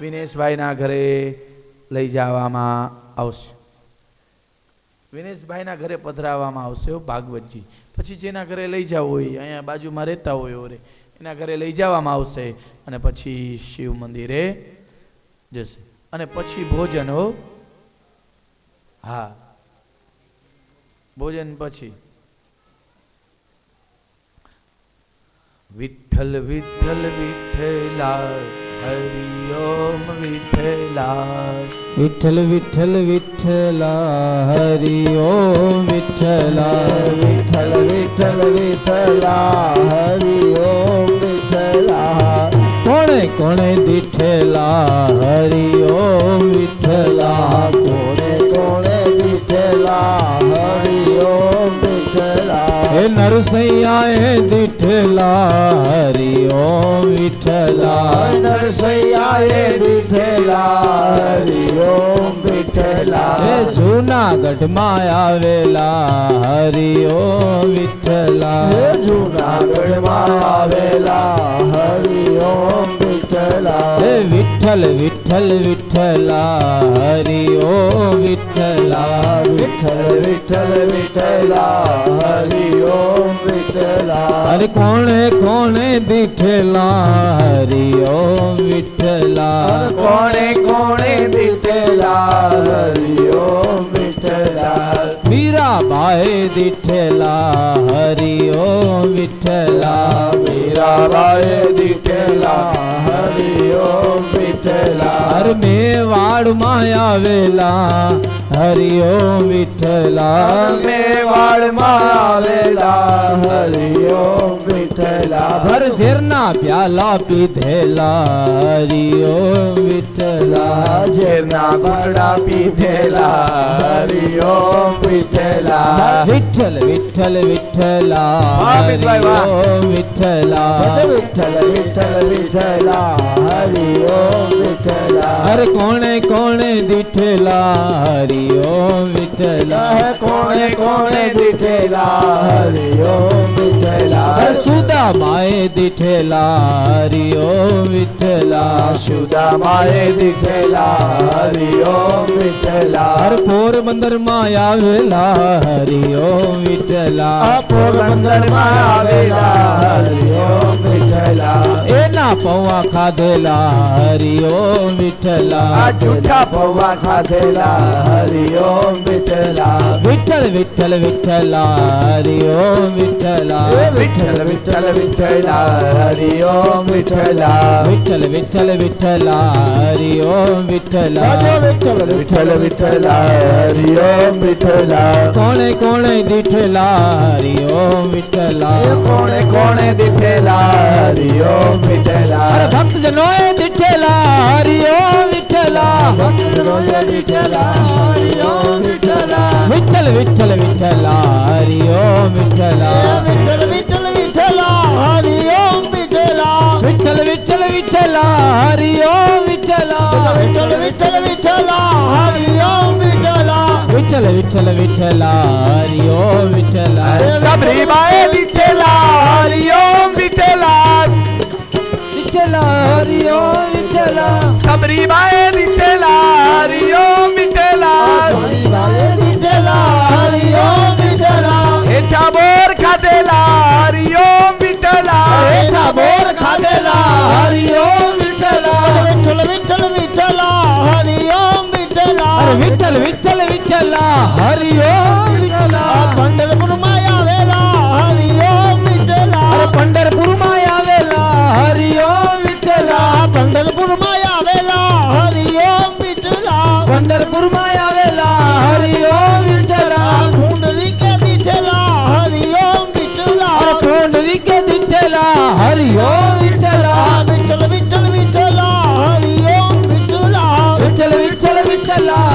વિનેશભાઈના ઘરે લઈ જવામાં આવશે. વિનેશભાઈના ઘરે પધરાવવામાં આવશે ભાગવતજી. પછી જેના ઘરે લઈ જવું હોય, અહીંયા બાજુમાં રહેતા હોય ઓરે, એના ઘરે લઈ જવામાં આવશે અને પછી શિવ મંદિરે જશે. અને પછી ભોજન હો, હા ભોજન પછી વિઠ્ઠલ વિઠ્ઠલ વિઠ્ઠલા હરિ ઓમ વિઠ્ઠલા, વિઠ્ઠલ વિઠ્ઠલ વિઠ્ઠલા હરિ ઓમ વિઠ્ઠલા, વિઠ્ઠલ વિઠ્ઠલ વિઠ્ઠલા હરિ ઓમ વિઠ્ઠલા. કોણે કોણે દીઠેલા હરિ ઓમ વિઠ્ઠલા, કોણે કોણે દીઠેલા હરિ ઓમ વિઠ્ઠલા. હે નરસૈયાએ દીઠેલા હરિ ઓમ વિઠ્ઠલા, નરસૈયાએ દીઠેલા હરિ ઓમ વિઠ્ઠલા. હે જૂનાગઢમાં આવેલા હરિ ઓમ વિઠ્ઠલા, હે જૂનાગઢમાં આવેલા હરિ ઓમ વિઠ્ઠલા. હે વિઠ્ઠલ વિઠ્ઠલ વિઠ્ઠલા હરિ ઓમ વિઠ્ઠલા, વિઠ્ઠલ વિઠ્ઠલ વિઠ્ઠલા હરિ ઓમ વિઠ્ઠલા. હરે કોણે કોણે દીઠેલા હરિ ઓમ વિઠ્ઠલા, કોણે કોણે દીઠેલા હરિ ઓમ વિઠ્ઠલા. મીરાબાઈ દીઠેલા હરિ ઓમ વિઠ્ઠલા, મીરાબાઈ દીઠેલા હરિ ઓમ વિઠ્ઠલા. હર મેવાડમાં આવેલા હરિ ઓમ વિઠ્ઠલા, મેવાડમાં આવેલા હરિ ઓમ વિઠ્ઠલા. ભર ઝેરના પ્યાલા પીધેલા હરિ ઓમ વિઠ્ઠલા, ઝેરના ઘડા પીધેલા હરિ ઓમ વિઠ્ઠલા. વિઠ્ઠલ વિઠ્ઠલ વિઠ્ઠલા હરિ ઓમ વિઠ્ઠલા, વિઠ્ઠલ વિઠ્ઠલ વિઠ્ઠલા હરિ ઓમ વિઠ્ઠલા. હર કોણે કોણે દીઠેલા હરિ ઓમ વિઠ્ઠલા, કોણે કોણે દીઠેલા હરિ ઓમ વિઠ્ઠલા. સુદામાએ દીઠેલા હરિ ઓમ વિઠ્ઠલા, સુદામાએ દીઠેલા હરિ ઓમ વિઠ્ઠલા. હર પોરબંદરમાં આવેલા હરિ ઓમ વિઠ્ઠલા, પોરબંદરમાં આવેલા હરિ ઓમ વિઠ્ઠલા. એના પૌવા ખાધેલા હરિ ઓમ વિઠ્ઠલા, જૂઠા પૌવા ખાધેલા હરિ ઓમ વિઠ્ઠલા. વિઠ્ઠલ વિઠ્ઠલ વિઠ્ઠલા હરિ ઓમ વિઠ્ઠલા, વિઠ્ઠલ વિઠ્ઠલ વિઠ્ઠલા હરિ ઓમ વિઠ્ઠલા. વિઠ્ઠલ વિઠ્ઠલ વિઠ્ઠલા હરિ ઓમ વિઠ્ઠલા, વિઠ્ઠલ વિઠ્ઠલ વિઠ્ઠલા હરિ ઓમ વિઠ્ઠલા. કોણે કોણે દીઠેલા હરિ ઓમ વિઠ્ઠલા, કોણે કોણે દીઠેલા હરિ ઓમ વિઠ્ઠલા. અરે ભક્તજનોએ દીઠેલા હરિ ઓમ વિઠ્ઠલા, ભક્તજનોએ દીઠેલા હરિ ઓમ વિઠ્ઠલા. વિઠ્ઠલ વિઠ્ઠલ વિઠ્ઠલા હરિ ઓમ વિઠ્ઠલા, વિઠ્ઠલ વિઠ્ઠલ વિઠ્ઠલા હરિ ઓમ વિઠ્ઠલા. વિઠ્ઠલ વિઠ્ઠલ વિઠ્ઠલા હરિ ઓમ વિઠ્ઠલા, વિઠ્ઠલ વિઠ્ઠલ વિઠ્ઠલા હરિ ઓમ વિઠ્ઠલા. વિઠ્ઠલ વિઠ્ઠલ વિઠ્ઠલા હરિ ઓમ વિઠ્ઠલા. સબરીબાએ દીઠેલા હરિ ઓમ વિઠ્ઠલા, વિઠ્ઠલા હરિ ઓમ વિઠ્ઠલા. સબરીબાએ દીઠેલા હરિ ઓમ વિઠ્ઠલા, સબરીબાએ દીઠેલા હરિ ઓમ વિઠ્ઠલા. હેઠા બોર ખાધેલા હરિ ઓમ વિઠ્ઠલા, હેઠા બોર ખાધેલા હરિ ઓમ વિઠ્ઠલા. હરિ ઓમ વિઠ્ઠલા પંઢરપુરમાં આવેલા હરિ ઓમ વિઠ્ઠલા અરે પંઢરપુરમાં આવેલા હરિ ઓમ વિઠ્ઠલા પંઢરપુરમાં આવેલા હરિ ઓમ વિઠ્ઠલા પંઢરપુરમાં આવેલા હરિ ઓમ વિઠ્ઠલા પુંડરીકે દીઠેલા હરિ ઓમ વિઠ્ઠલા અરે પુંડરીકે દીઠેલા હરિ ઓમ વિઠ્ઠલા વિઠ્ઠલ વિઠ્ઠલ વિઠ્ઠલા હરિ ઓમ વિઠ્ઠલા વિઠ્ઠલ વિઠ્ઠલ વિઠ્ઠલા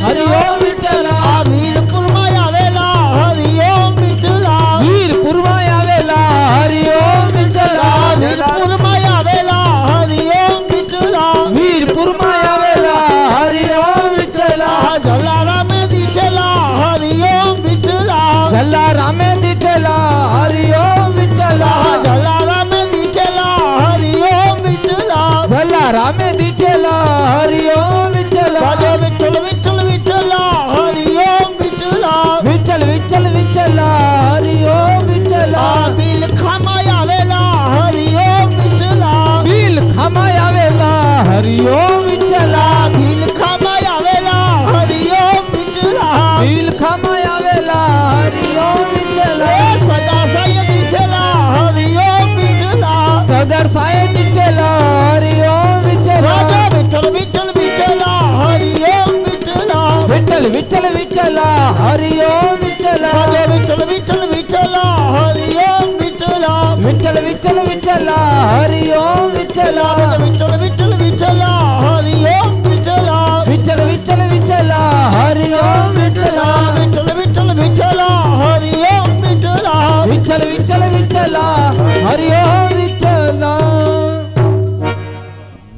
હરિ ઓમ વિઠ્ઠલા વીરપુરમાં આવેલા હરિ ઓમ વિઠ્ઠલા વીરપુરમાં આવેલા હરિ ઓમ વિઠ્ઠલા વીરપુરમાં આવેલા હરિ ઓમ વિઠ્ઠલા વીરપુરમાં આવેલા હરિ ઓમ વિઠ્ઠલા જલારામે દીઠેલા હરિ ઓમ વિઠ્ઠલા જલારામે દીઠેલા હરિ ઓમ વિઠ્ઠલા જલારામે દીઠેલા હરિ ઓમ વિઠ્ઠલા જલારામે દીઠેલા હરિ ઓમ વિઠ્ઠલા વિઠ્ઠલ વિઠ્ઠલ વિઠ્ઠલા હરિ ઓમ વિઠ્ઠલા વિઠ્ઠલ વિઠ્ઠલ વિઠ્ઠલા હરિ ઓમ વિઠ્ઠલા બિલખામાં આવેલા હરિ ઓમ વિઠ્ઠલા બિલ ખામાં આવેલા હરિ ઓમ વિઠ્ઠલા બિલખામાં આવેલા હરિ ઓમ વિઠ્ઠલા બિલ ખામાં આવેલા હરિ ઓમ વિઠ્ઠલા સદા સાય દીઠેલા હરિ ઓમ વિઠ્ઠલા સદર સાય દીઠેલા હરિ ઓમ વિઠ્ઠલા રાજા વિઠ્ઠલ વિઠ્ઠલ વિઠ્ઠલા હરિ ઓમ વિઠ્ઠલા વિઠ્ઠલ વિઠ્ઠલ વિઠ્ઠલા હરિ ઓમ વિઠ્ઠલા રાજા વિઠ્ઠલ વિઠ્ઠલ વિઠ્ઠલા હરિ ઓમ વિઠ્ઠલા વિઠ્ઠલ વિઠ્ઠલ વિઠ્ઠલા હરિ ઓમ વિઠ્ઠલા વિઠ્ઠલ વિઠ્ઠલ વિઠ્ઠલા હરિ ઓમ વિઠ્ઠલા વિઠ્ઠલ વિઠ્ઠલ વિઠ્ઠલા હરિ ઓમ વિઠ્ઠલા વિઠ્ઠલ વિઠ્ઠલ વિઠ્ઠલા હરિ ઓમ વિઠ્ઠલા વિઠ્ઠલ વિઠ્ઠલ વિઠ્ઠલા હરિ ઓમ વિઠ્ઠલા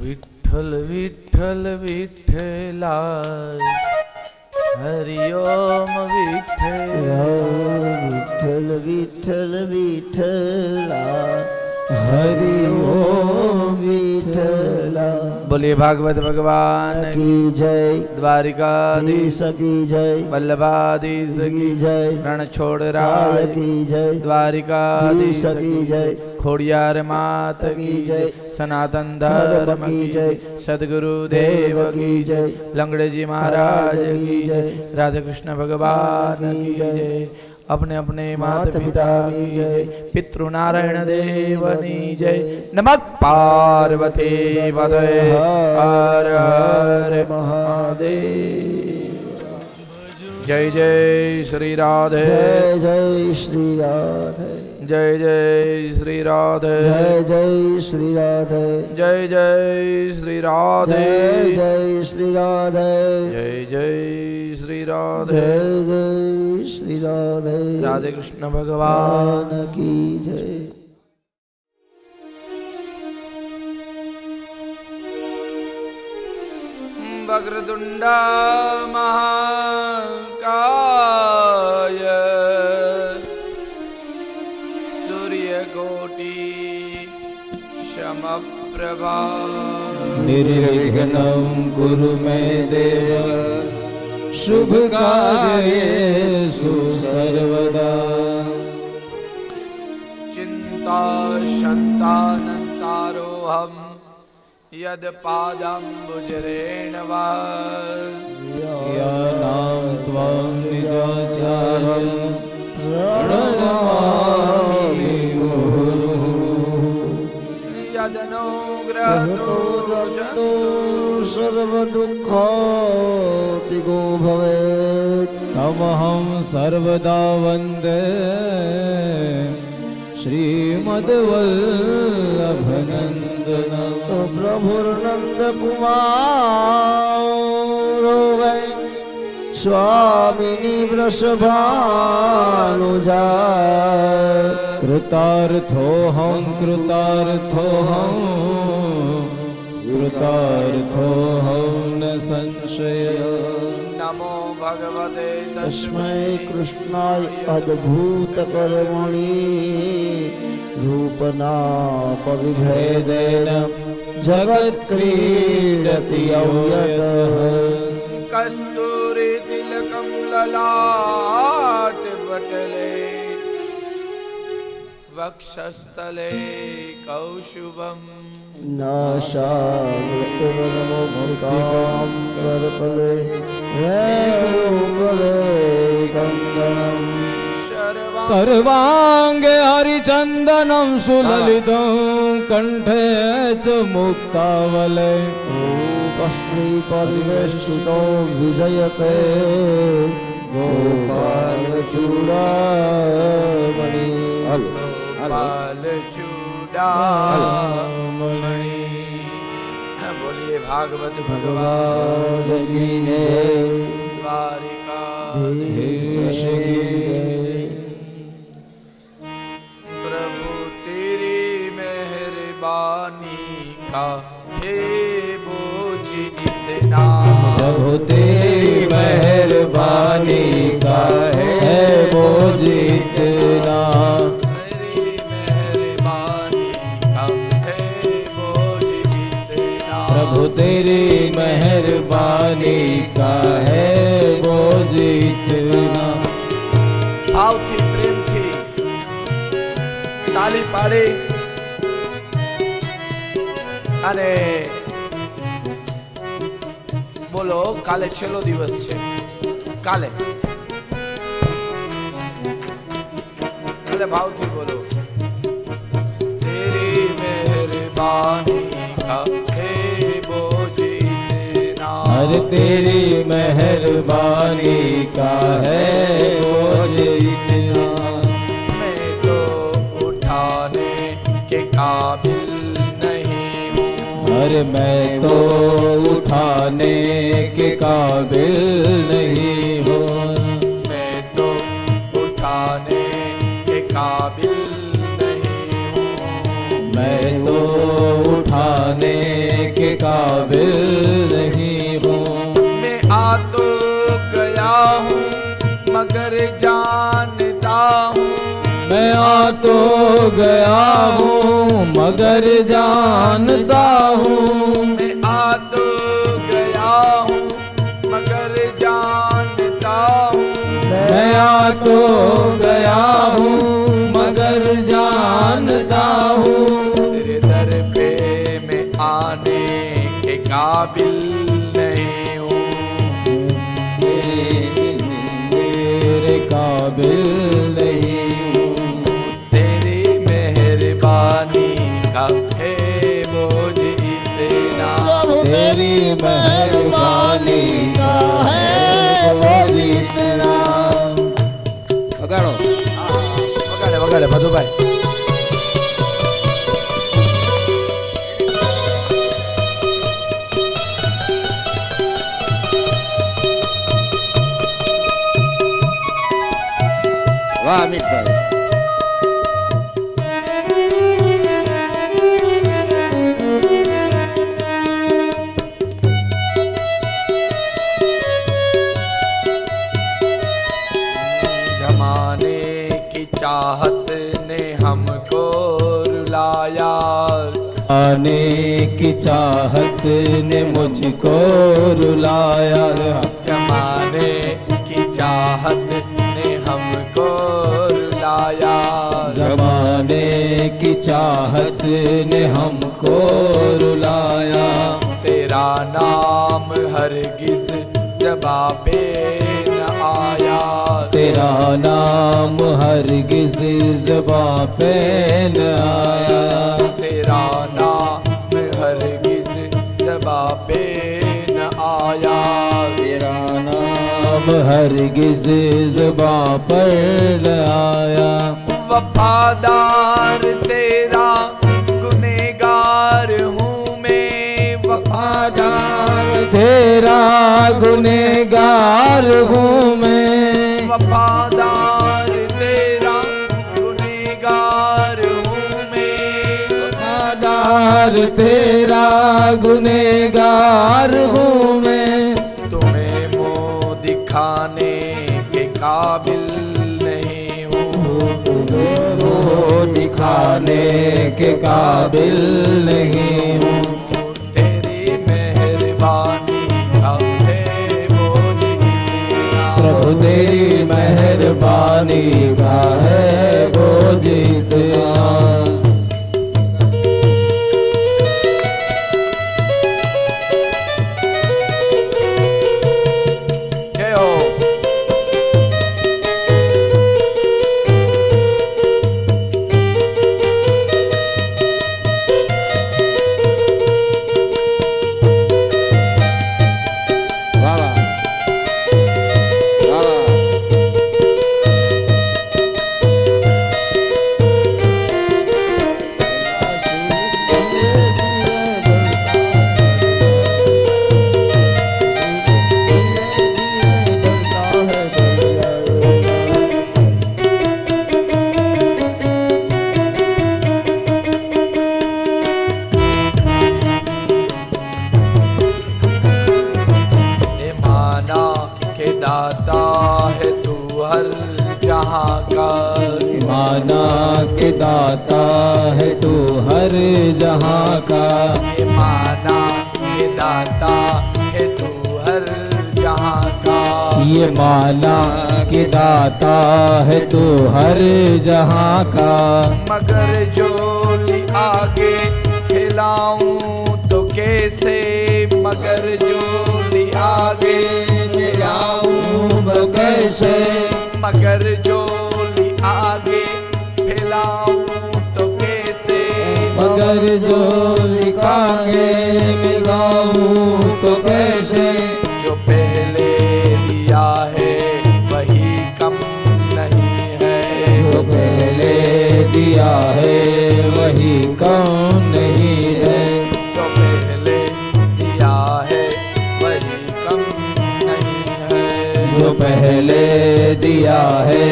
વિઠ્ઠલ વિઠ્ઠલ વિઠ્ઠલા હરિ ઓમ વિઠ્ઠલા વિઠ્ઠલ વિઠ્ઠલ વિઠ્ઠલા હરિ ઓમ વિઠ્ઠલા બોલીએ ભાગવત ભગવાન કી જય દ્વારિકાધીશ કી જય વલ્લભાધીશ કી જય રણછોડરાય કી જય દ્વારિકાધીશ કી જય ખોડિયાર માત કી જય સનાતન ધર્મ કી જય સદગુરુદેવ કી જય લંગડેજી મહારાજ કી જય રાધા કૃષ્ણ ભગવાન કી જય अपने अपने माता पिता की जय पितृ नारायण देवनी जय नमः पार्वती पतये हर हर महादेव जय जय श्री राधे जय श्री राधे जय जय श्री राधे जय श्री राधे जय जय श्री राधे जय श्री राधे जय जय श्री राधे जय श्री राधे राधे कृष्ण भगवान की जय वक्रतुंडा महाकाय सूर्यकोटि समप्रभा निर्विघ्नं कुरु मे देव शुभ कार्येषु सर्वदा चिंता शान्तानन्तारोऽहम् यद पादम्बुजरेण वा यानां त्वां निजाचार्यं प्रणमामि यदनुग्रहतो जन्तु सर्वदुःखोऽतिगो भवेत् तमहं सर्वदा वन्दे श्रीमद्वल्लभनन्दनं प्रभुर्नन्दकुमारो वै स्वामिनी वृषभानुजा कृतार्थोऽहं कृतार्थोऽहं कृतार्थोऽहं न संशय नमो भगवते तस्मै कृष्णाय अद्भुतकर्मणि रूपनापविभेदेन जगत्क्रीडति अव्ययः कस्तूरितिलकं ललाटपटले वक्षस्थले कौशुभम् नाशाग्रममुक्तिकां करतले वेणुगले सर्वांगे हरिचंदनं सुललितं कंठे च मुक्तावले गोपस्त्री परिवेष्टितो विजयते गोपालचूडामणि बालचूडामणि। बोलिए भागवत भगवान की जय। द्वारिकाधीश की प्रभु तेरी मेहरबानी का हे बोझ इतना। प्रभु तेरी मेहरबानी का है बोझ इतना। तेरी मेहरबानी का है बोझ इतना। प्रभु तेरी मेहरबानी का है बोझ इतना। भाव थी, प्रेम थी, ताली पाड़ी અને બોલો કાલે છેલ્લો દિવસ છે, કાલે ભાવથી બોલો તેરી મહેરબાની का है बोझ इतना। अरे तेरी मेहरबानी का है बोझ इतना। मैं तो उठाने के काबिल अरे मैं तो उठाने के काबिल नहीं हूँ। मैं तो उठाने के काबिल नहीं हूँ। मैं तो उठाने के काबिल नहीं हूँ। मैं आ तो गया हूँ मगर जानता हूँ। मैं आ तो गया हूँ मगर जानता हूँ। मैं आ तो गया हूँ मगर जानता हूँ। मैं आ तो गया हूँ मगर जानता हूँ। तेरे दर पे मैं आने के काबिल नहीं हूँ। मेरे काबिल नहीं हूँ। तेरी मेहरबानी का है बोझ इतना। तेरी मेहरबानी का है बोझ इतना। વગાડો વગાડે વગાડે મધુભાઈ। વાહ અમિતભાઈ। जमाने की चाहत ने हमको रुलाया। आने की चाहत ने मुझको रुलाया। जमाने की चाहत ने हमको रुलाया। जमाने की चाहत ने हमको रुलाया। तेरा नाम हरगिज ज़बां पे न आया। तेरा नाम हरगिज ज़बां पे न आया। तेरा नाम हरगिज ज़बां पे न आया। तेरा नाम हरगिज ज़बां पर न आया। वफादार तेरा गुनहगार हूँ मैं। वफादार तेरा गुनहगार हूँ मैं। वफादार तेरा गुनहगार हूँ मैं। वफादार तेरा गुनहगार हूँ मैं। तुम्हें मुँह दिखाने के काबिल नहीं हूँ। मुँह दिखाने के काबिल नहीं हूँ। तेरी मेहरबानी का है बोझ इतना। प्रभु तेरी मेहरबानी का है बोझ इतना। जय हो। के दाता है तू हर जहाँ का। माना के दाता है तू हर जहाँ का। ये माना के दाता है तू हर जहाँ का। ये माना के दाता है तू हर जहाँ का। मगर जोली आगे खिलाऊं तो कैसे, मगर जोली आगे जाऊं वो कैसे, मगर जोली आगे फैलाऊं तो कैसे। मगर जो लिखांगे मिलाऊं तो कैसे। जो पहले दिया है वही कम नहीं है। जो पहले दिया है वही कौन नहीं है। जो पहले दिया है वही कम नहीं है। जो पहले दिया है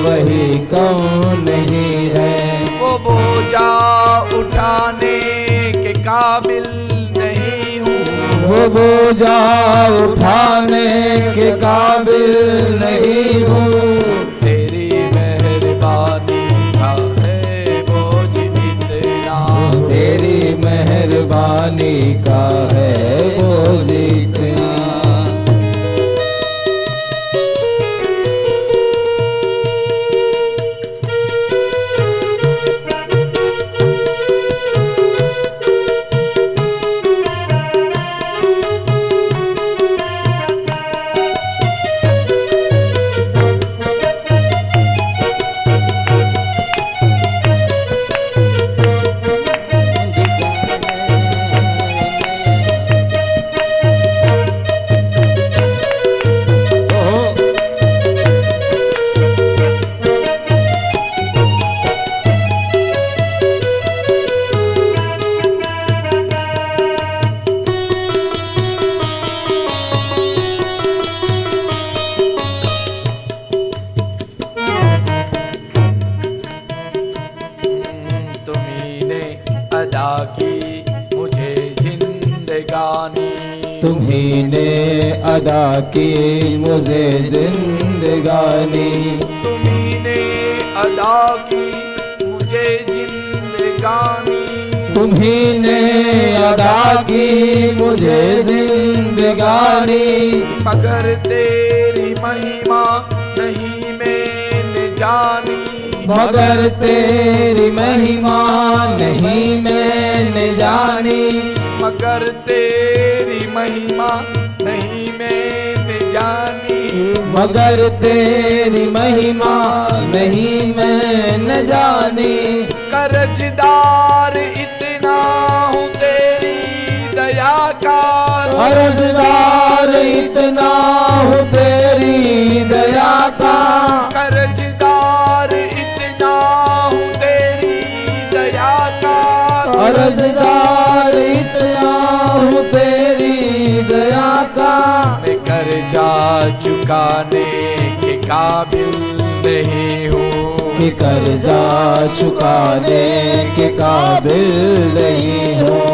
वही कौन नहीं है। वो बोझा उठाने के काबिल नहीं हूँ। वो बोझा उठाने के काबिल नहीं हूँ। तेरी मेहरबानी का है बोझ इतना। तेरी मेहरबानी का है बोझ इतना। अदा की मुझे जिंदगानी। तुम्ही ने अदा की मुझे जिंदगानी। तुम्ही ने अदा की मुझे जिंदगानी। तुम्ही ने अदा की मुझे जिंदगानी। मगर तेरी महिमा नहीं मैंने जानी। मगर तेरी महिमा नहीं मैंने जानी। मगर तेरी महिमा नहीं मैंने जानी। मगर तेरी महिमा नहीं मैंने जानी। कर्जदार इतना हूँ तेरी दया का। कर्जदार इतना हूँ तेरी दया का। कर्जदार इतना हूँ तेरी दया का। कर्जदार इतना हूँ तेरी दया का। मैं कर्जा चुकाने के काबिल नहीं हूँ। कि कर्जा चुकाने के काबिल नहीं हूँ।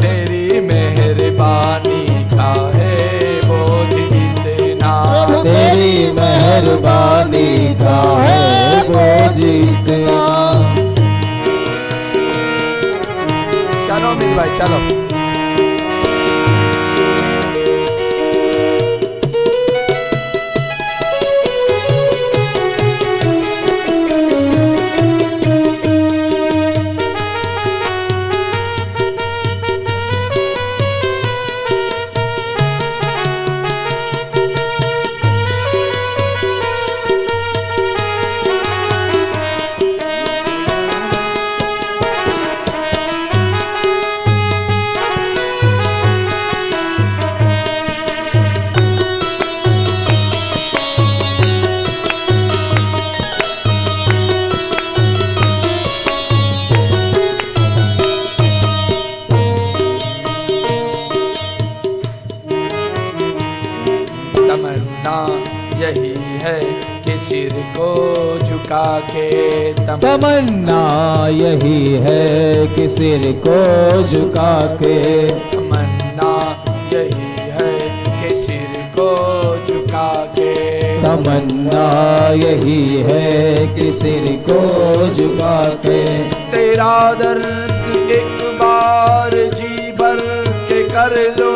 तेरी मेहरबानी का है बोझ इतना। तेरी मेहरबानी का है बोझ इतना। चलो मेरे भाई चलो। तमन्ना यही है कि सिर को झुका के। तमन्ना यही है कि सिर को झुका के। तमन्ना यही है कि सिर को झुका तमन्ना यही है कि सिर को झुका के तेरा दर्श एक बार जी भर के कर लो,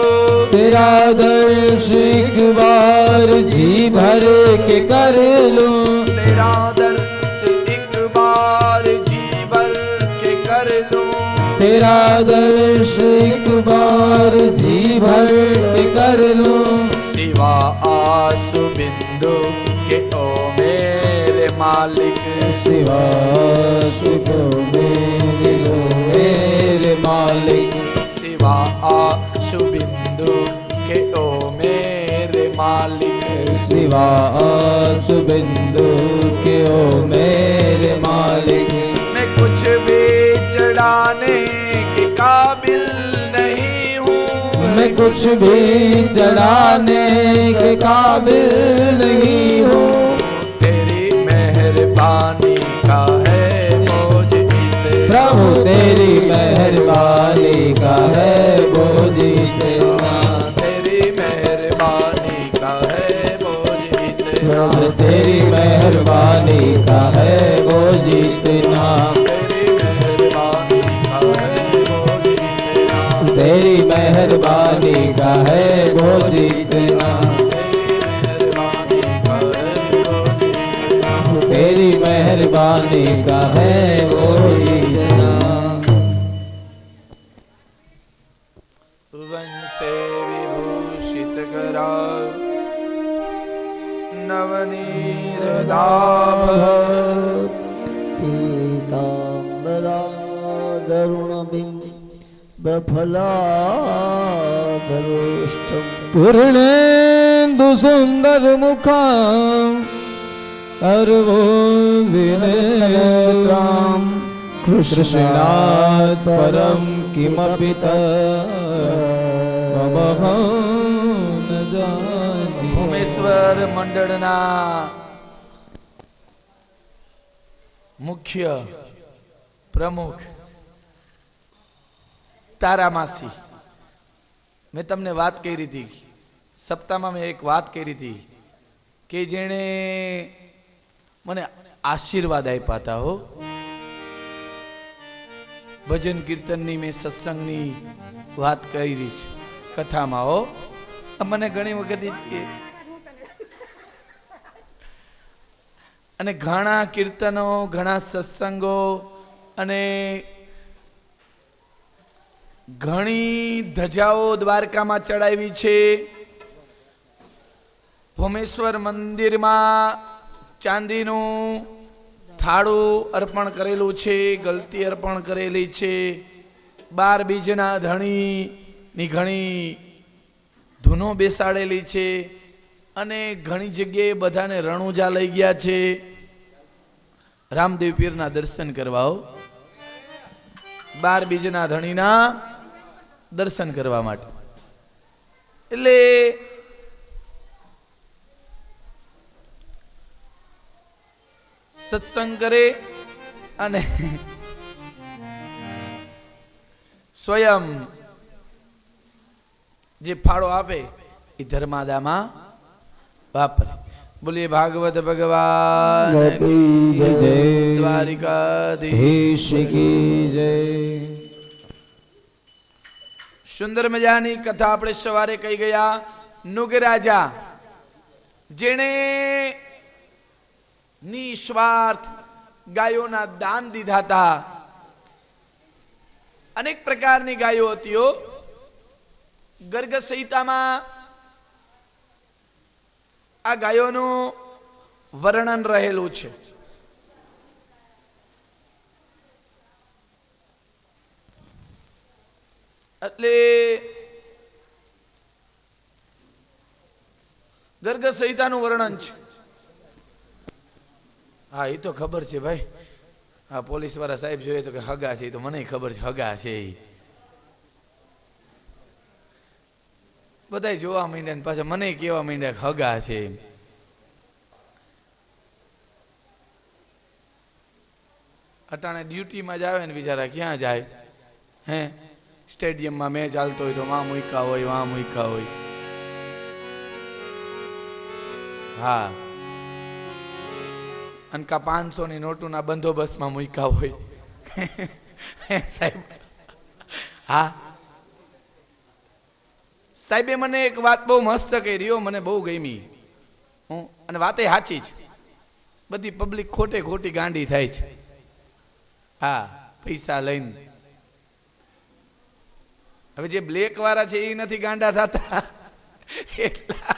तेरा दर्श एक बार जी भर के कर लो, तेरा दर्श एक बार जी भर के कर लो, तेरा दर्श एक बार जी भर के कर लो। सिवा आंसू बिंदु के ओ मेरे मालिक, सिवा सुखो मेरे मालिक, सिवा आंसू बिंदु के ओ मेरे मालिक, सिवा सुबिंदु के ओ मेरे मालिक। मैं कुछ भी चढ़ाने के काबिल नहीं हूँ, मैं कुछ भी चढ़ाने के काबिल नहीं हूँ, तेरी मेहरबानी का है मुझे इतना, प्रभु तेरी मेहरबानी का है बोझ इतना, तेरी मेहरबानी का है मुझे इतना, प्रभु तेरी मेहरबानी का है बोझ इतना, तेरी मेहरबानी का है मुझे इतना, तेरी मेहरबानी का है बोझ इतना। वंशे विभूषित करा नवनीरदाभ बफलाधरोष्टम पूर्णेन्दु सुंदर मुखम अरविनेत्राम कृष्णात् परम किमपि तमहं न जाने। ભૂમેશ્વર મંડળના મુખ્ય પ્રમુખ તારામાસી, મેં તમને વાત કરી હતી સપ્તાહમાં, મેં એક વાત કરી હતી કે જેણે મને આશીર્વાદ આપ્યા હતા હો, ભજન કીર્તનની, મેં સત્સંગની વાત કરી છે કથામાં હો, મને ઘણી વખત જ કે અને ઘણા કીર્તનો, ઘણા સત્સંગો અને ઘણી ધજાઓ દ્વારકામાં ચડાવી છે. ભૂમેશ્વર મંદિરમાં ચાંદીનું થાળું અર્પણ કરેલું છે, ગલતી અર્પણ કરેલી છે, 12 બીજના ધણીની ઘણી ધૂનો બેસાડેલી છે અને ઘણી જગ્યાએ બધાને રણુજા લઈ ગયા છે રામદેવ પીરના દર્શન કરવા, 12 બીજના ધણીના દર્શન કરવા માટે. એટલે સત્સંગ કરે અને સ્વયં જે ફાળો આપે એ ધર્માદામાં વાપરે. બોલીએ ભાગવત ભગવાન કી જય, દ્વારિકાધીશ કી જય. સુંદર મજાની કથા આપણે સવારે કહી ગયા. નુગરાજા જેણે નિસ્વાર્થ ગાયોના દાન દીધા હતા. અનેક પ્રકારની ગાયો હતી. ગર્ગ સંહિતામાં આ ગાયોનું વર્ણન રહેલું છે. એટલે ગર્ગ સંહિતાનું વર્ણન છે. હા, એ તો ખબર છે ભાઈ. હા, પોલીસ વાળા સાહેબ જોઈએ તો કે હગા છે, એ તો મને ખબર છે હગા છે. બધા જોવા માંડ્યા ને પાછા મને કેવા માંડ્યા હગા છે. અટાણે ડ્યુટીમાં જ આવે ને બિચારા, ક્યાં જાય? હે, સ્ટેડિયમમાં મેચ ચાલતો હોય તો વાં મૂકા હોય, વાં મૂકા હોય. હા, અને કા 500 ની નોટોના બંદોબસ્તમાં મૂક્યા હોય. સાહેબ હા સાહેબે મને એક વાત બહુ મસ્ત કરી હો, મને બહુ ગમી. અને વાત એ સાચી જ. બધી પબ્લિક ખોટે ખોટી ગાંડી થાય છે. હા પૈસા લઈને. હવે જે બ્લેક વાળા છે એ નથી ગાંડા થતા એટલા,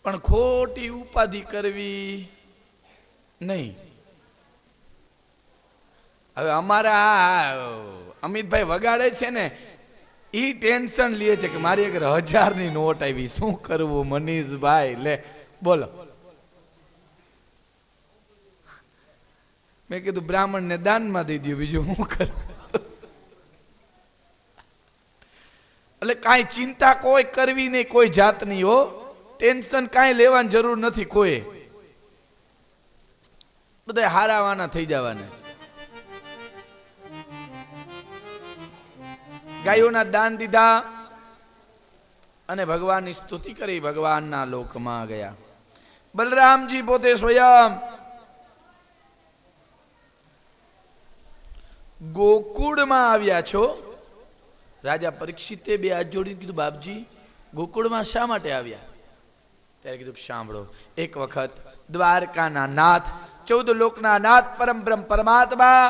પણ ખોટી ઉપાધિ કરવી નહીં. હવે અમારા અમિતભાઈ વગાડે છે ને, ઈ ટેન્શન લે છે કે મારી એક 1000 ની નોટ આવી, શું કરવું મનીષભાઈ? લે બોલો. મેં કીધું બ્રાહ્મણ ને દાનમાં દઈ દઉં, બીજું શું કરું? એટલે કાંઈ ચિંતા કોઈ કરવી નહીં, કોઈ જાતની હો. ટેન્શન કાંઈ લેવાની જરૂર નથી. કોઈ બધા હારાવાના થઈ જવાના. ગાયોના દાન દીધા અને ભગવાનની સ્તુતિ કરી, ભગવાનના લોકમાં ગયા. બલરામજી પોતે સ્વયં ગોકુળમાં આવ્યા છો. રાજા પરીક્ષિતે બે હાથ જોડીને કીધું, બાપજી ગોકુળમાં શા માટે આવ્યા? ત્યારે કીધું સાંભળો, એક વખત દ્વારકાના નાથ, 14 લોકના નાથ, પરમ બ્રહ્મ પરમાત્મા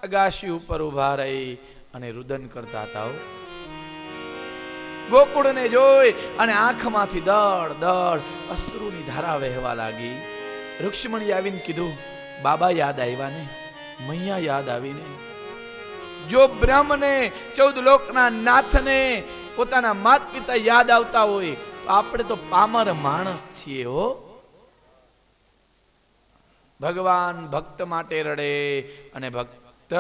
અગાશી ઉપર ઉભા રહી અને રુદન કરતા હતા. ગોકુળને જોઈ અને આંખમાંથી દળ દળ અશ્રુની ધારા વહેવા લાગી. રુક્ષ્મણી આવીને કીધું, બાબા યાદ આવ્યા ને, મૈયા યાદ આવીને. જો બ્રહ્મને, 14 લોકના નાથને પોતાના માત પિતા યાદ આવતા હોય તો આપણે તો પામર માણસ છીએ હો. ભગવાન ભક્ત માટે રડે અને ભક્ત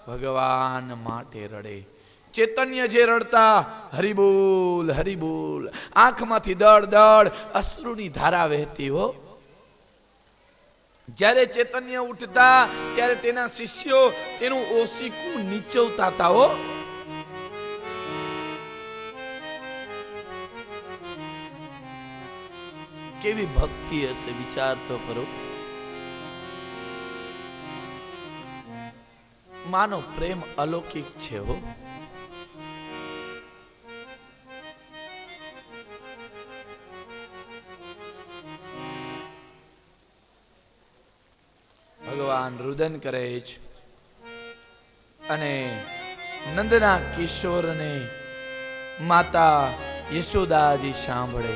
ભગવાન માટે રડે. ચૈતન્ય જે રડતા, હરિબોલ હરિબોલ, આંખમાંથી દળ દળ અશ્રુની ધારા વહેતી હો. જ્યારે ચૈતન્ય ઉઠતા ત્યારે તેના શિષ્યો તેનું ઓશિકું નીચવતા હતા હો. કેવી ભક્તિ હશે વિચાર તો કરો. માનો પ્રેમ અલૌકિક છે હો. ભગવાન રુદન કરે છે અને નંદના કિશોરને માતા યશોદાજી સાંભળે.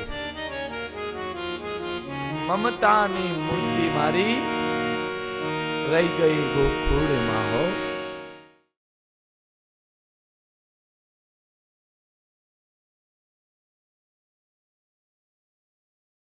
મમતાની મૂર્તિ મારી રહી ગઈ ગોકુળમાં હો.